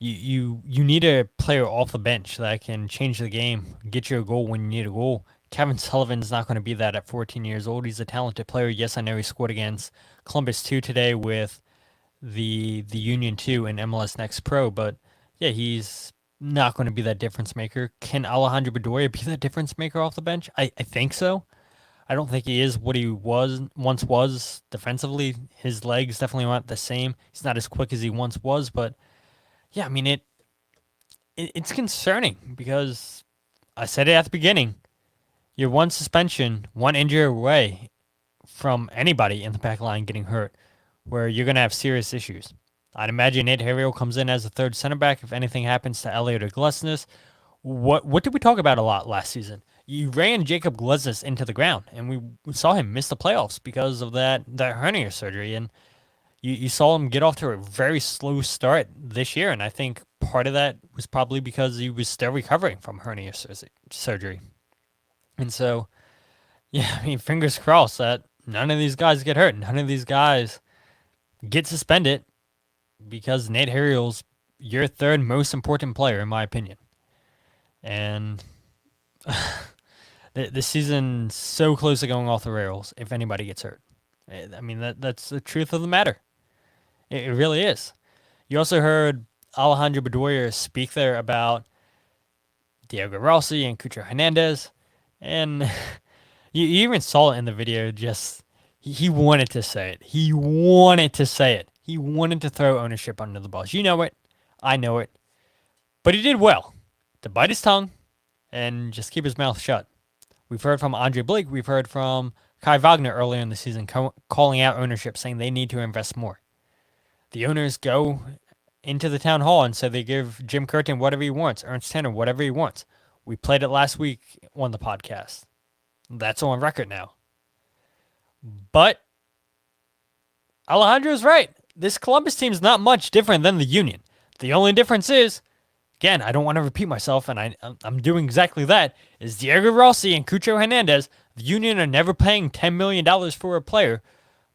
you need a player off the bench that can change the game, get you a goal when you need a goal. Kevin Sullivan's not going to be that at 14 years old. He's a talented player. Yes, I know he scored against Columbus 2 today with the Union 2 in MLS Next Pro, but yeah, he's not going to be that difference maker. Can Alejandro Bedoya be that difference maker off the bench? I think so. I don't think he is what he once was defensively. His legs definitely aren't the same. He's not as quick as he once was, but yeah, I mean it's concerning because I said it at the beginning. You're one suspension, one injury away from anybody in the back line getting hurt, where you're going to have serious issues. I'd imagine Nate Herriel comes in as a third center back if anything happens to Elliot or Glesnes. What did we talk about a lot last season? You ran Jacob Glesnes into the ground, and we saw him miss the playoffs because of that hernia surgery. And you saw him get off to a very slow start this year, and I think part of that was probably because he was still recovering from hernia surgery. And so, yeah, I mean, fingers crossed that none of these guys get hurt. None of these guys get suspended because Nate Herriel's your third most important player, in my opinion. And the season's so close to going off the rails if anybody gets hurt. I mean, that's the truth of the matter. It really is. You also heard Alejandro Bedoya speak there about Diego Rossi and Cucho Hernandez. And you even saw it in the video. Just he wanted to say it. He wanted to say it. He wanted to throw ownership under the bus. You know it. I know it. But he did well to bite his tongue and just keep his mouth shut. We've heard from Andre Blake. We've heard from Kai Wagner earlier in the season calling out ownership, saying they need to invest more. The owners go into the town hall and say they give Jim Curtin whatever he wants, Ernst Tanner whatever he wants. We played it last week on the podcast. That's on record now. But Alejandro's right. This Columbus team's not much different than the Union. The only difference is, again, I don't want to repeat myself, and I'm doing exactly that, is Diego Rossi and Cucho Hernandez. The Union are never paying $10 million for a player.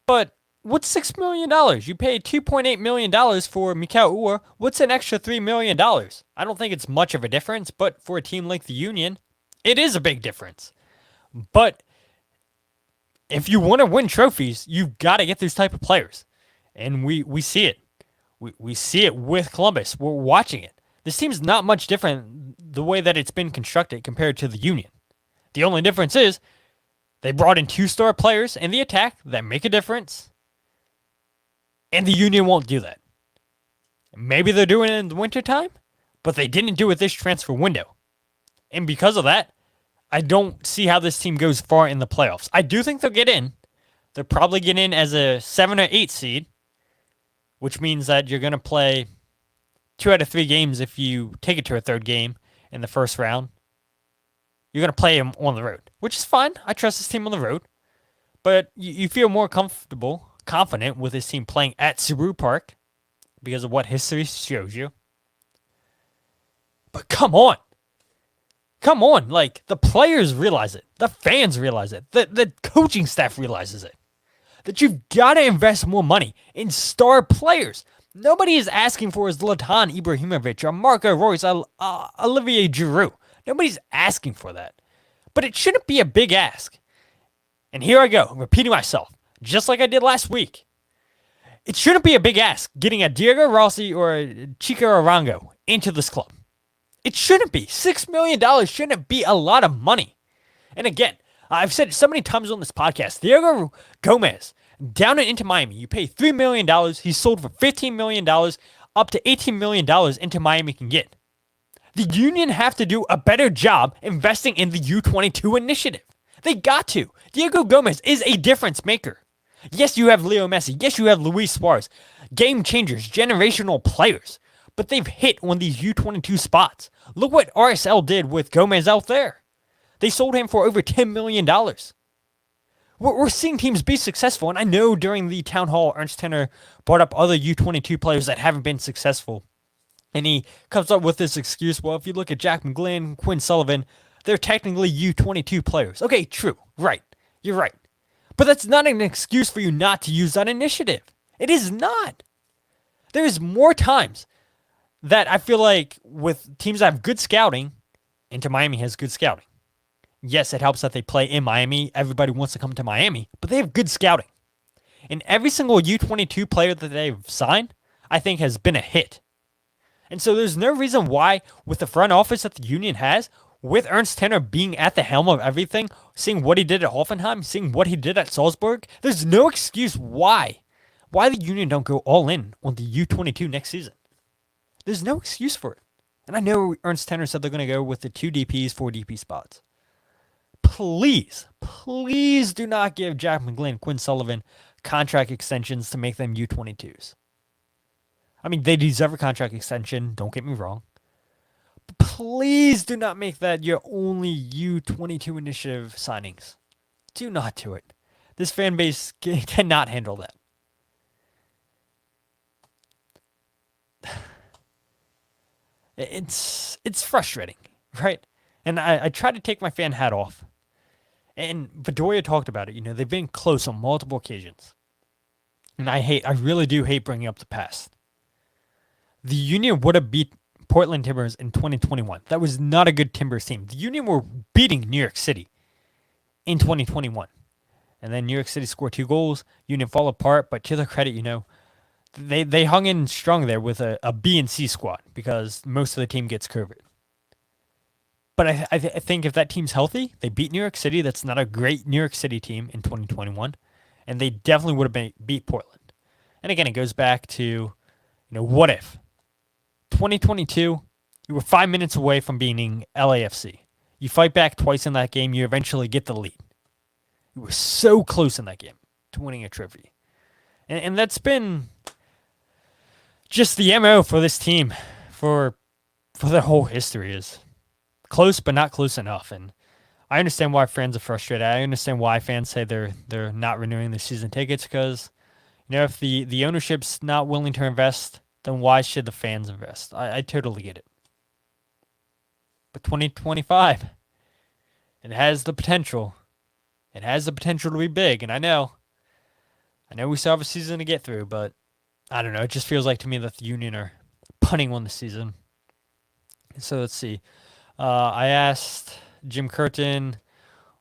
But what's $6 million? You paid $2.8 million for Mikal Ua. What's an extra $3 million? I don't think it's much of a difference, but for a team like the Union, it is a big difference. But if you want to win trophies, you've got to get these type of players. And we see it. We see it with Columbus. We're watching it. This team's not much different the way that it's been constructed compared to the Union. The only difference is they brought in 2-star players in the attack that make a difference. And the Union won't do that. Maybe they're doing it in the wintertime, but they didn't do it this transfer window. And because of that, I don't see how this team goes far in the playoffs. I do think they'll get in. They'll probably get in as a 7 or 8 seed, which means that you're going to play 2 out of 3 games if you take it to a third game in the first round. You're going to play them on the road, which is fine. I trust this team on the road. But you feel more confident with this team playing at Subaru Park because of what history shows you. But come on. Come on. Like, the players realize it. The fans realize it. The coaching staff realizes it. That you've got to invest more money in star players. Nobody is asking for Zlatan Ibrahimovic or Marco Reus, Olivier Giroud. Nobody's asking for that. But it shouldn't be a big ask. And here I go, repeating myself, just like I did last week. It shouldn't be a big ask getting a Diego Rossi or a Chico Arango into this club. It shouldn't be. $6 million shouldn't be a lot of money. And again, I've said it so many times on this podcast, Diego Gomez, down and into Miami, you pay $3 million. He's sold for $15 million, up to $18 million into Miami can get. The Union have to do a better job investing in the U22 initiative. They got to. Diego Gomez is a difference maker. Yes, you have Leo Messi. Yes, you have Luis Suarez. Game changers, generational players. But they've hit on these U22 spots. Look what RSL did with Gomez out there. They sold him for over $10 million. We're seeing teams be successful, and I know during the town hall, Ernst Tenner brought up other U22 players that haven't been successful. And he comes up with this excuse, well, if you look at Jack McGlynn, Quinn Sullivan, they're technically U22 players. Okay, true. Right. You're right. But that's not an excuse for you not to use that initiative. It is not. There's more times that I feel like with teams that have good scouting, Inter Miami has good scouting. Yes, it helps that they play in Miami. Everybody wants to come to Miami, but they have good scouting. And every single U22 player that they've signed, I think has been a hit. And so there's no reason why, with the front office that the Union has, with Ernst Tenner being at the helm of everything, seeing what he did at Hoffenheim, seeing what he did at Salzburg, there's no excuse why the Union don't go all in on the U22 next season. There's no excuse for it. And I know Ernst Tenner said they're going to go with the 2 DPs, 4 DP spots. Please do not give Jack McGlynn, Quinn Sullivan contract extensions to make them U22s. I mean, they deserve a contract extension, don't get me wrong. But please do not make that your only U22 initiative signings. Do not do it. This fan base cannot handle that. It's frustrating, right? And I try to take my fan hat off. And Bedoya talked about it. You know, they've been close on multiple occasions. And I really do hate bringing up the past. The Union would have beat Portland Timbers in 2021. That was not a good Timbers team. The Union were beating New York City in 2021. And then New York City scored 2 goals. Union fall apart. But to their credit, you know, they hung in strong there with a B and C squad because most of the team gets COVID. But I think if that team's healthy, they beat New York City. That's not a great New York City team in 2021. And they definitely would have beat Portland. And again, it goes back to, you know, what if? 2022, you were 5 minutes away from beating LAFC. You fight back twice in that game, you eventually get the lead. You were so close in that game to winning a trophy. And that's been just the MO for this team for their whole history is close but not close enough. And I understand why fans are frustrated. I understand why fans say they're not renewing the season tickets because, if the ownership's not willing to invest, then why should the fans invest? I totally get it. But 2025, it has the potential. It has the potential to be big, and I know we still have a season to get through, but I don't know. It just feels like to me that the Union are punting on the season. So let's see. I asked Jim Curtin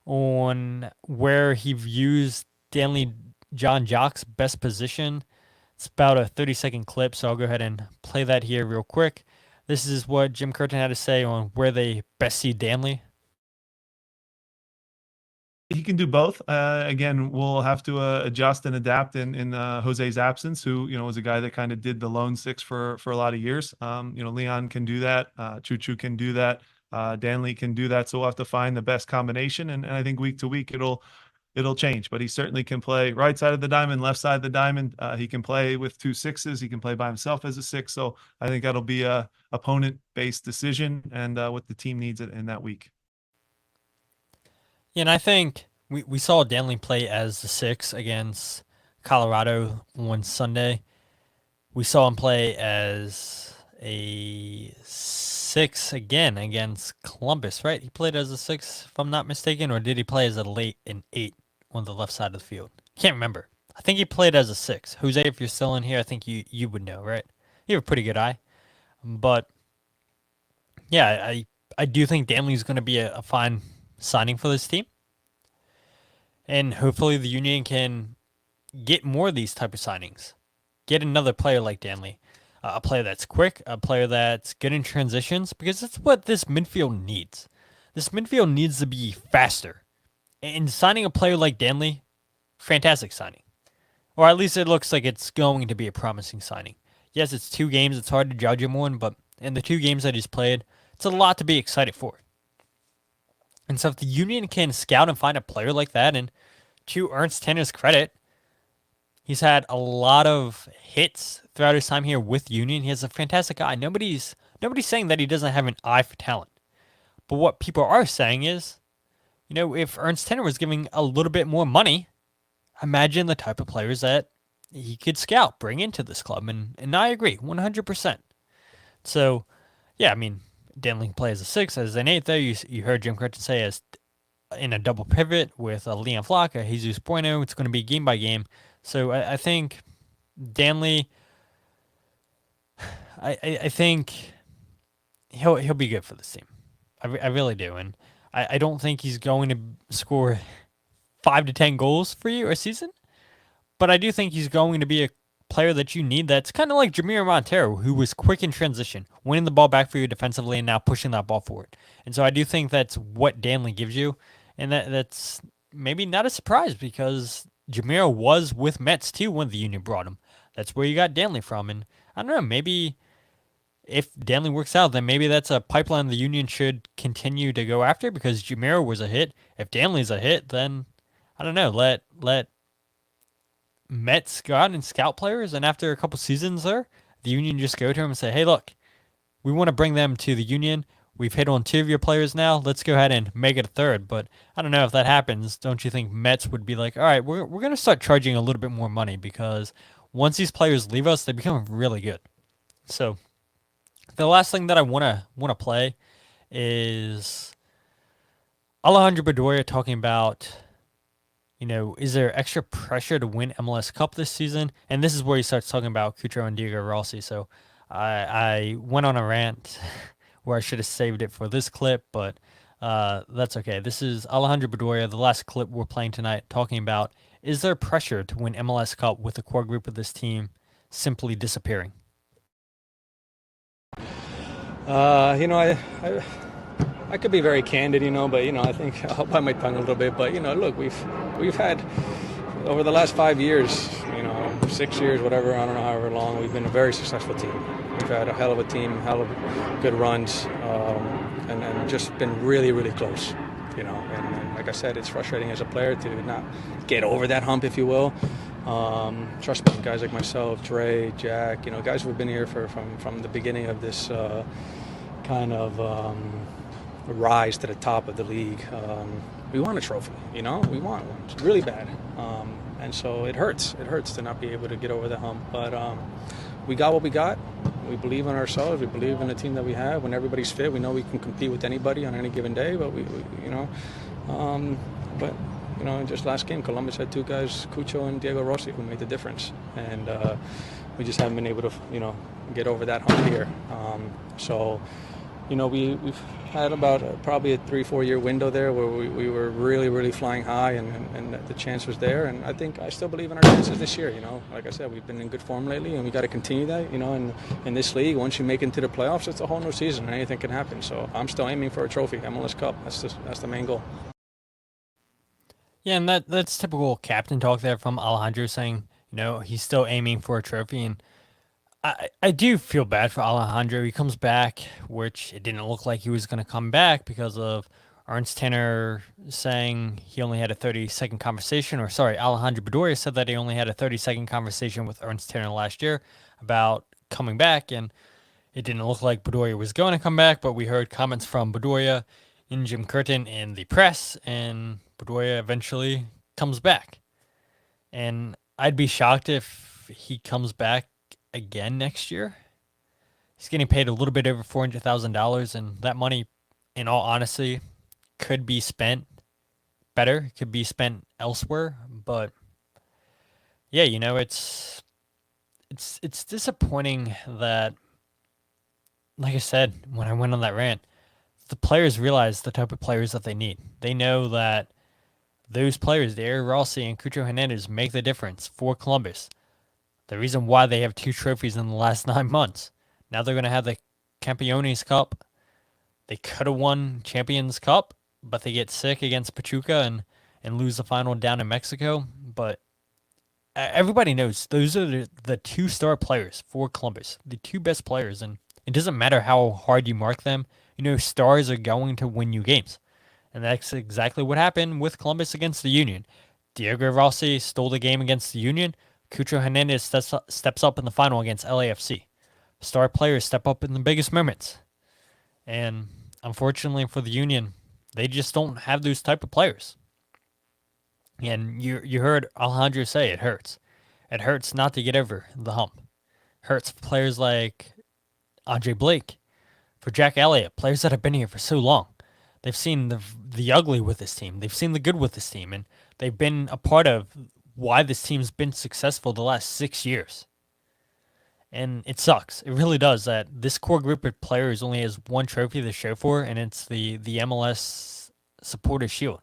on where he views Danley Jean Jacques' best position. It's about a 30-second clip, so I'll go ahead and play that here real quick. This is what Jim Curtin had to say on where they best see Danley. He can do both. Again, we'll have to adjust and adapt in Jose's absence, who was a guy that kind of did the lone six for a lot of years. Leon can do that. Chuchu can do that. Danley can do that. So we'll have to find the best combination, and I think week to week it'll change. But he certainly can play right side of the diamond, left side of the diamond. He can play with 2 6s. He can play by himself as a 6. So I think that'll be a opponent-based decision and what the team needs in that week. Yeah, and I think we saw Danley play as the 6 against Colorado on Sunday. We saw him play as a 6 again against Columbus, right? He played as a 6, if I'm not mistaken, or did he play as a late an 8 on the left side of the field? Can't remember. I think he played as a 6. Jose, if you're still in here, I think you would know, right? You have a pretty good eye. But yeah, I do think Danley's going to be a fine signing for this team. And hopefully the Union can get more of these type of signings. Get another player like Danley. A player that's quick, a player that's good in transitions, because that's what this midfield needs. This midfield needs to be faster. And signing a player like Danley, fantastic signing. Or at least it looks like it's going to be a promising signing. Yes, it's 2 games, it's hard to judge him on, but in the 2 games that he's played, it's a lot to be excited for. And so if the Union can scout and find a player like that, and to Ernst Tanner's credit, he's had a lot of hits throughout his time here with Union. He has a fantastic eye. Nobody's saying that he doesn't have an eye for talent. But what people are saying is, if Ernst Tanner was giving a little bit more money, imagine the type of players that he could scout, bring into this club. And I agree, 100%. So, yeah, I mean, Danley can play as a 6, as an 8 there. You heard Jim Curtin say as in a double pivot with Leon Flacca, Jeśus Bueno. It's going to be game by game. So I think Danley, I think he'll be good for this team. I really do. And I don't think he's going to score 5 to 10 goals for you a season. But I do think he's going to be a player that you need that's kind of like Jamir Montero, who was quick in transition, winning the ball back for you defensively and now pushing that ball forward. And so I do think that's what Danley gives you. And that's maybe not a surprise because Jamir was with Mets too when the Union brought him. That's where you got Danley from. And I don't know, maybe if Danley works out, then maybe that's a pipeline the Union should continue to go after because Jamir was a hit. If Danley's a hit, then I don't know, let Mets go out and scout players, and after a couple seasons there, the Union just go to him and say, hey, look, we want to bring them to the Union. We've hit on 2 of your players now. Let's go ahead and make it a 3rd. But I don't know if that happens. Don't you think Mets would be like, all right, we're going to start charging a little bit more money because once these players leave us, they become really good. So the last thing that I want to play is Alejandro Bedoya talking about, is there extra pressure to win MLS Cup this season? And this is where he starts talking about Cucho and Diego Rossi. So I went on a rant where I should have saved it for this clip, but that's okay. This is Alejandro Bedoya, the last clip we're playing tonight, talking about, is there pressure to win MLS Cup with the core group of this team simply disappearing? I could be very candid, but I think I'll bite my tongue a little bit. But look, we've had over the last 5 years, 6 years, whatever, I don't know, however long, we've been a very successful team. We've had a hell of a team, hell of good runs, and just been really, really close. And like I said, it's frustrating as a player to not get over that hump, if you will. Trust me, guys like myself, Dre, Jack, guys who've been here from the beginning of this kind of rise to the top of the league. We want a trophy, we want one. It's really bad. And so it hurts. It hurts to not be able to get over the hump. But we got what we got. We believe in ourselves. We believe in the team that we have. When everybody's fit, we know we can compete with anybody on any given day. But just last game, Columbus had two guys, Cucho and Diego Rossi, who made the difference. And we just haven't been able to, get over that hump here. We've had about probably a 3-4 year window there where we were really, really flying high and the chance was there. And I still believe in our chances this year. Like I said, we've been in good form lately and we got to continue that. In this league, once you make it into the playoffs, it's a whole new season and anything can happen. So I'm still aiming for a trophy, MLS Cup. That's the main goal. Yeah, and that's typical captain talk there from Alejandro saying, he's still aiming for a trophy. And I do feel bad for Alejandro. He comes back, which it didn't look like he was going to come back because of Ernst Tanner saying he only had a 30-second conversation. Alejandro Bedoya said that he only had a 30-second conversation with Ernst Tanner last year about coming back. And it didn't look like Bedoya was going to come back, but we heard comments from Bedoya and Jim Curtin in the press, and Bedoya eventually comes back. And I'd be shocked if he comes back again next year. He's getting paid a little bit over $400,000, and that money, in all honesty, could be spent better. It could be spent elsewhere. But yeah, it's disappointing that, like I said when I went on that rant, the players realize the type of players that they need. They know that those players, Diego Rossi and Cucho Hernandez, make the difference for Columbus. The reason why they have 2 trophies in the last 9 months. Now they're going to have the Campeones Cup. They could have won Champions Cup, but they get sick against Pachuca and lose the final down in Mexico. But everybody knows those are the 2-star players for Columbus, the 2 best players. And it doesn't matter how hard you mark them. Stars are going to win you games. And that's exactly what happened with Columbus against the Union. Diego Rossi stole the game against the Union. Cucho Hernandez steps up in the final against LAFC. Star players step up in the biggest moments. And unfortunately for the Union, they just don't have those type of players. And you heard Alejandro say it hurts. It hurts not to get over the hump. Hurts for players like Andre Blake, for Jack Elliott, players that have been here for so long. They've seen the ugly with this team. They've seen the good with this team. And they've been a part of why this team's been successful the last 6 years. And it sucks. It really does that this core group of players only has 1 trophy to show for, and it's the MLS Supporters Shield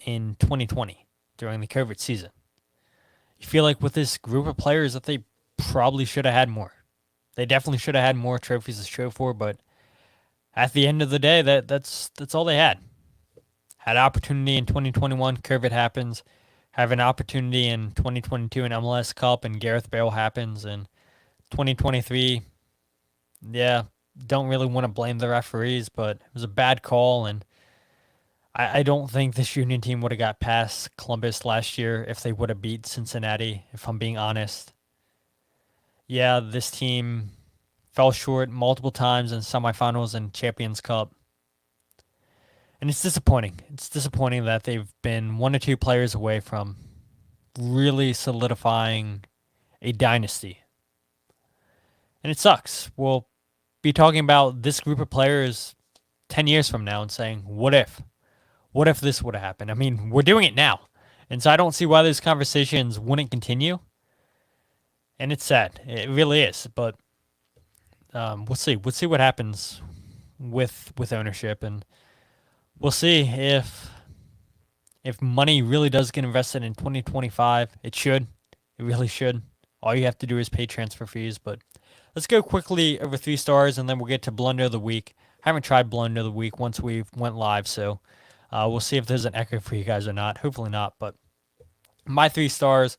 in 2020 during the COVID season. You feel like with this group of players that they probably should have had more. They definitely should have had more trophies to show for, but at the end of the day, that's all they had. Had opportunity in 2021, COVID happens. Have an opportunity in 2022 in MLS Cup, and Gareth Bale happens. And 2023, yeah, don't really want to blame the referees, but it was a bad call, and I don't think this Union team would have got past Columbus last year if they would have beat Cincinnati, if I'm being honest. Yeah, this team fell short multiple times in semifinals and Champions Cup. And it's disappointing. It's disappointing that they've been 1 or 2 players away from really solidifying a dynasty. And it sucks. We'll be talking about this group of players 10 years from now and saying, what if? What if this would have happened? I mean, we're doing it now. And so I don't see why those conversations wouldn't continue. And it's sad. It really is. But we'll see. We'll see what happens with ownership, and we'll see if money really does get invested in 2025. It should. It really should. All you have to do is pay transfer fees. But let's go quickly over 3 stars, and then we'll get to Blunder of the Week. I haven't tried Blunder of the Week once we went live, so we'll see if there's an echo for you guys or not. Hopefully not. But my 3 stars.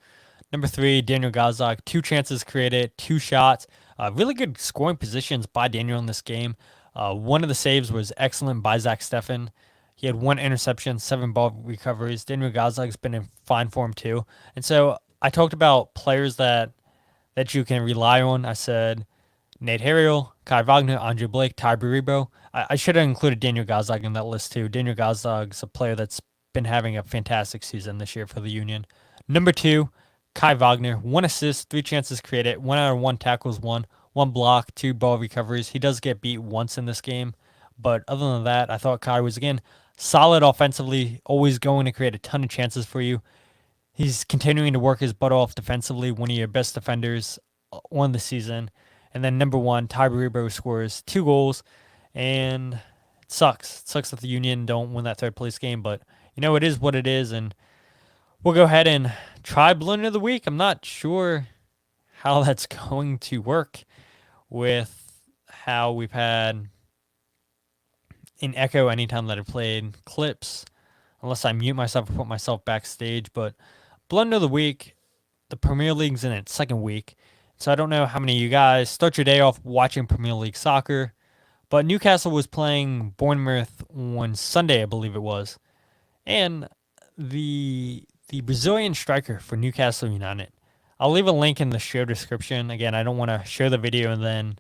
Number 3, Daniel Gazdag, 2 chances created, 2 shots. Really good scoring positions by Daniel in this game. One of the saves was excellent by Zach Steffen. He had 1 interception, 7 ball recoveries. Daniel Gazdag's been in fine form too. And so I talked about players that you can rely on. I said Nate Harriel, Kai Wagner, Andre Blake, Tai Baribo. I should have included Daniel Gazdag in that list too. Daniel Gazdag's a player that's been having a fantastic season this year for the Union. Number 2, Kai Wagner, 1 assist, 3 chances created, 1 out of 1 tackles, 1 block, 2 ball recoveries. He does get beat once in this game, but other than that, I thought Kai was, again, solid offensively, always going to create a ton of chances for you. He's continuing to work his butt off defensively, one of your best defenders on the season. And then number 1, Tai Baribo scores 2 goals, and it sucks. It sucks that the Union don't win that 3rd place game, but it is what it is, and we'll go ahead and try Blunder of the Week. I'm not sure how that's going to work with how we've had an echo anytime that I played clips, unless I mute myself or put myself backstage. But Blunder of the Week, the Premier League's in its 2nd week, so I don't know how many of you guys start your day off watching Premier League soccer, but Newcastle was playing Bournemouth on Sunday, I believe it was, and the Brazilian striker for Newcastle United, I'll leave a link in the show description. Again, I don't want to show the video and then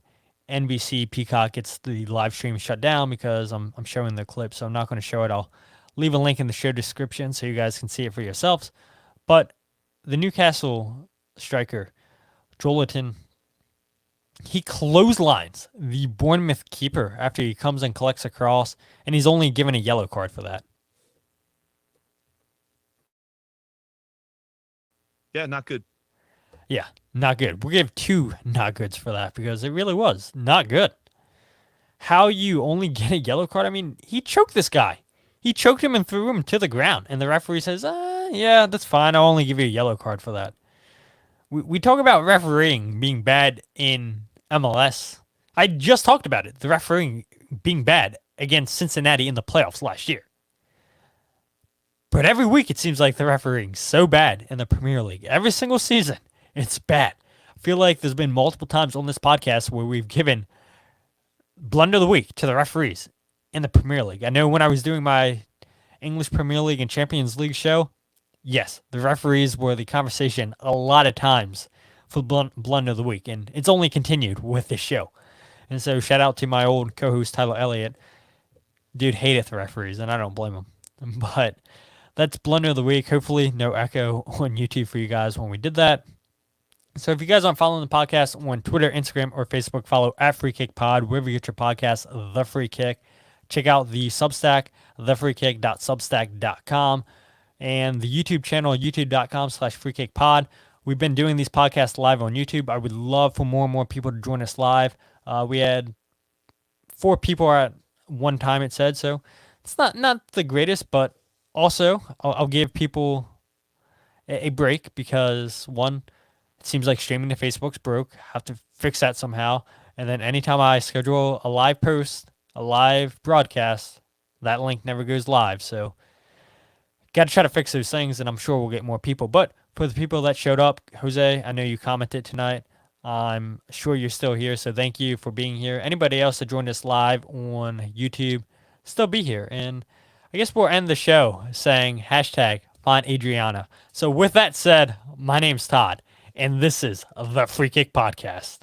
NBC Peacock gets the live stream shut down because I'm showing the clip, so I'm not going to show it. I'll leave a link in the show description so you guys can see it for yourselves. But the Newcastle striker, Joelinton, he clotheslines the Bournemouth keeper after he comes and collects a cross, and he's only given a yellow card for that. Yeah, not good. Yeah, not good. We'll give 2 not goods for that because it really was not good. How you only get a yellow card? I mean, he choked this guy. He choked him and threw him to the ground, and the referee says, yeah, that's fine. I'll only give you a yellow card for that. We talk about refereeing being bad in MLS. I just talked about it. The refereeing being bad against Cincinnati in the playoffs last year. But every week it seems like the refereeing's so bad in the Premier League. Every single season, it's bad. I feel like there's been multiple times on this podcast where we've given Blunder of the Week to the referees in the Premier League. I know when I was doing my English Premier League and Champions League show, yes, the referees were the conversation a lot of times for Blunder of the Week, and it's only continued with this show. And so shout out to my old co-host Tyler Elliott. Dude hateth referees, and I don't blame him. But that's Blunder of the Week. Hopefully no echo on YouTube for you guys when we did that. So if you guys aren't following the podcast on Twitter, Instagram, or Facebook, follow @FreeKickPod, wherever you get your podcast, The Free Kick. Check out the Substack, thefreekick.substack.com, and the YouTube channel, youtube.com/FreeKickPod. We've been doing these podcasts live on YouTube. I would love for more and more people to join us live. We had 4 people at one time, it said, so it's not the greatest, but also I'll give people a break because, one, it seems like streaming to Facebook's broke. Have to fix that somehow. And then anytime I schedule a live post, a live broadcast, that link never goes live. So got to try to fix those things, and I'm sure we'll get more people. But for the people that showed up, Jose, I know you commented tonight. I'm sure you're still here, so thank you for being here. Anybody else that joined us live on YouTube, still be here. And I guess we'll end the show saying #FindAdriana. So with that said, my name's Todd, and this is the Free Kick Podcast.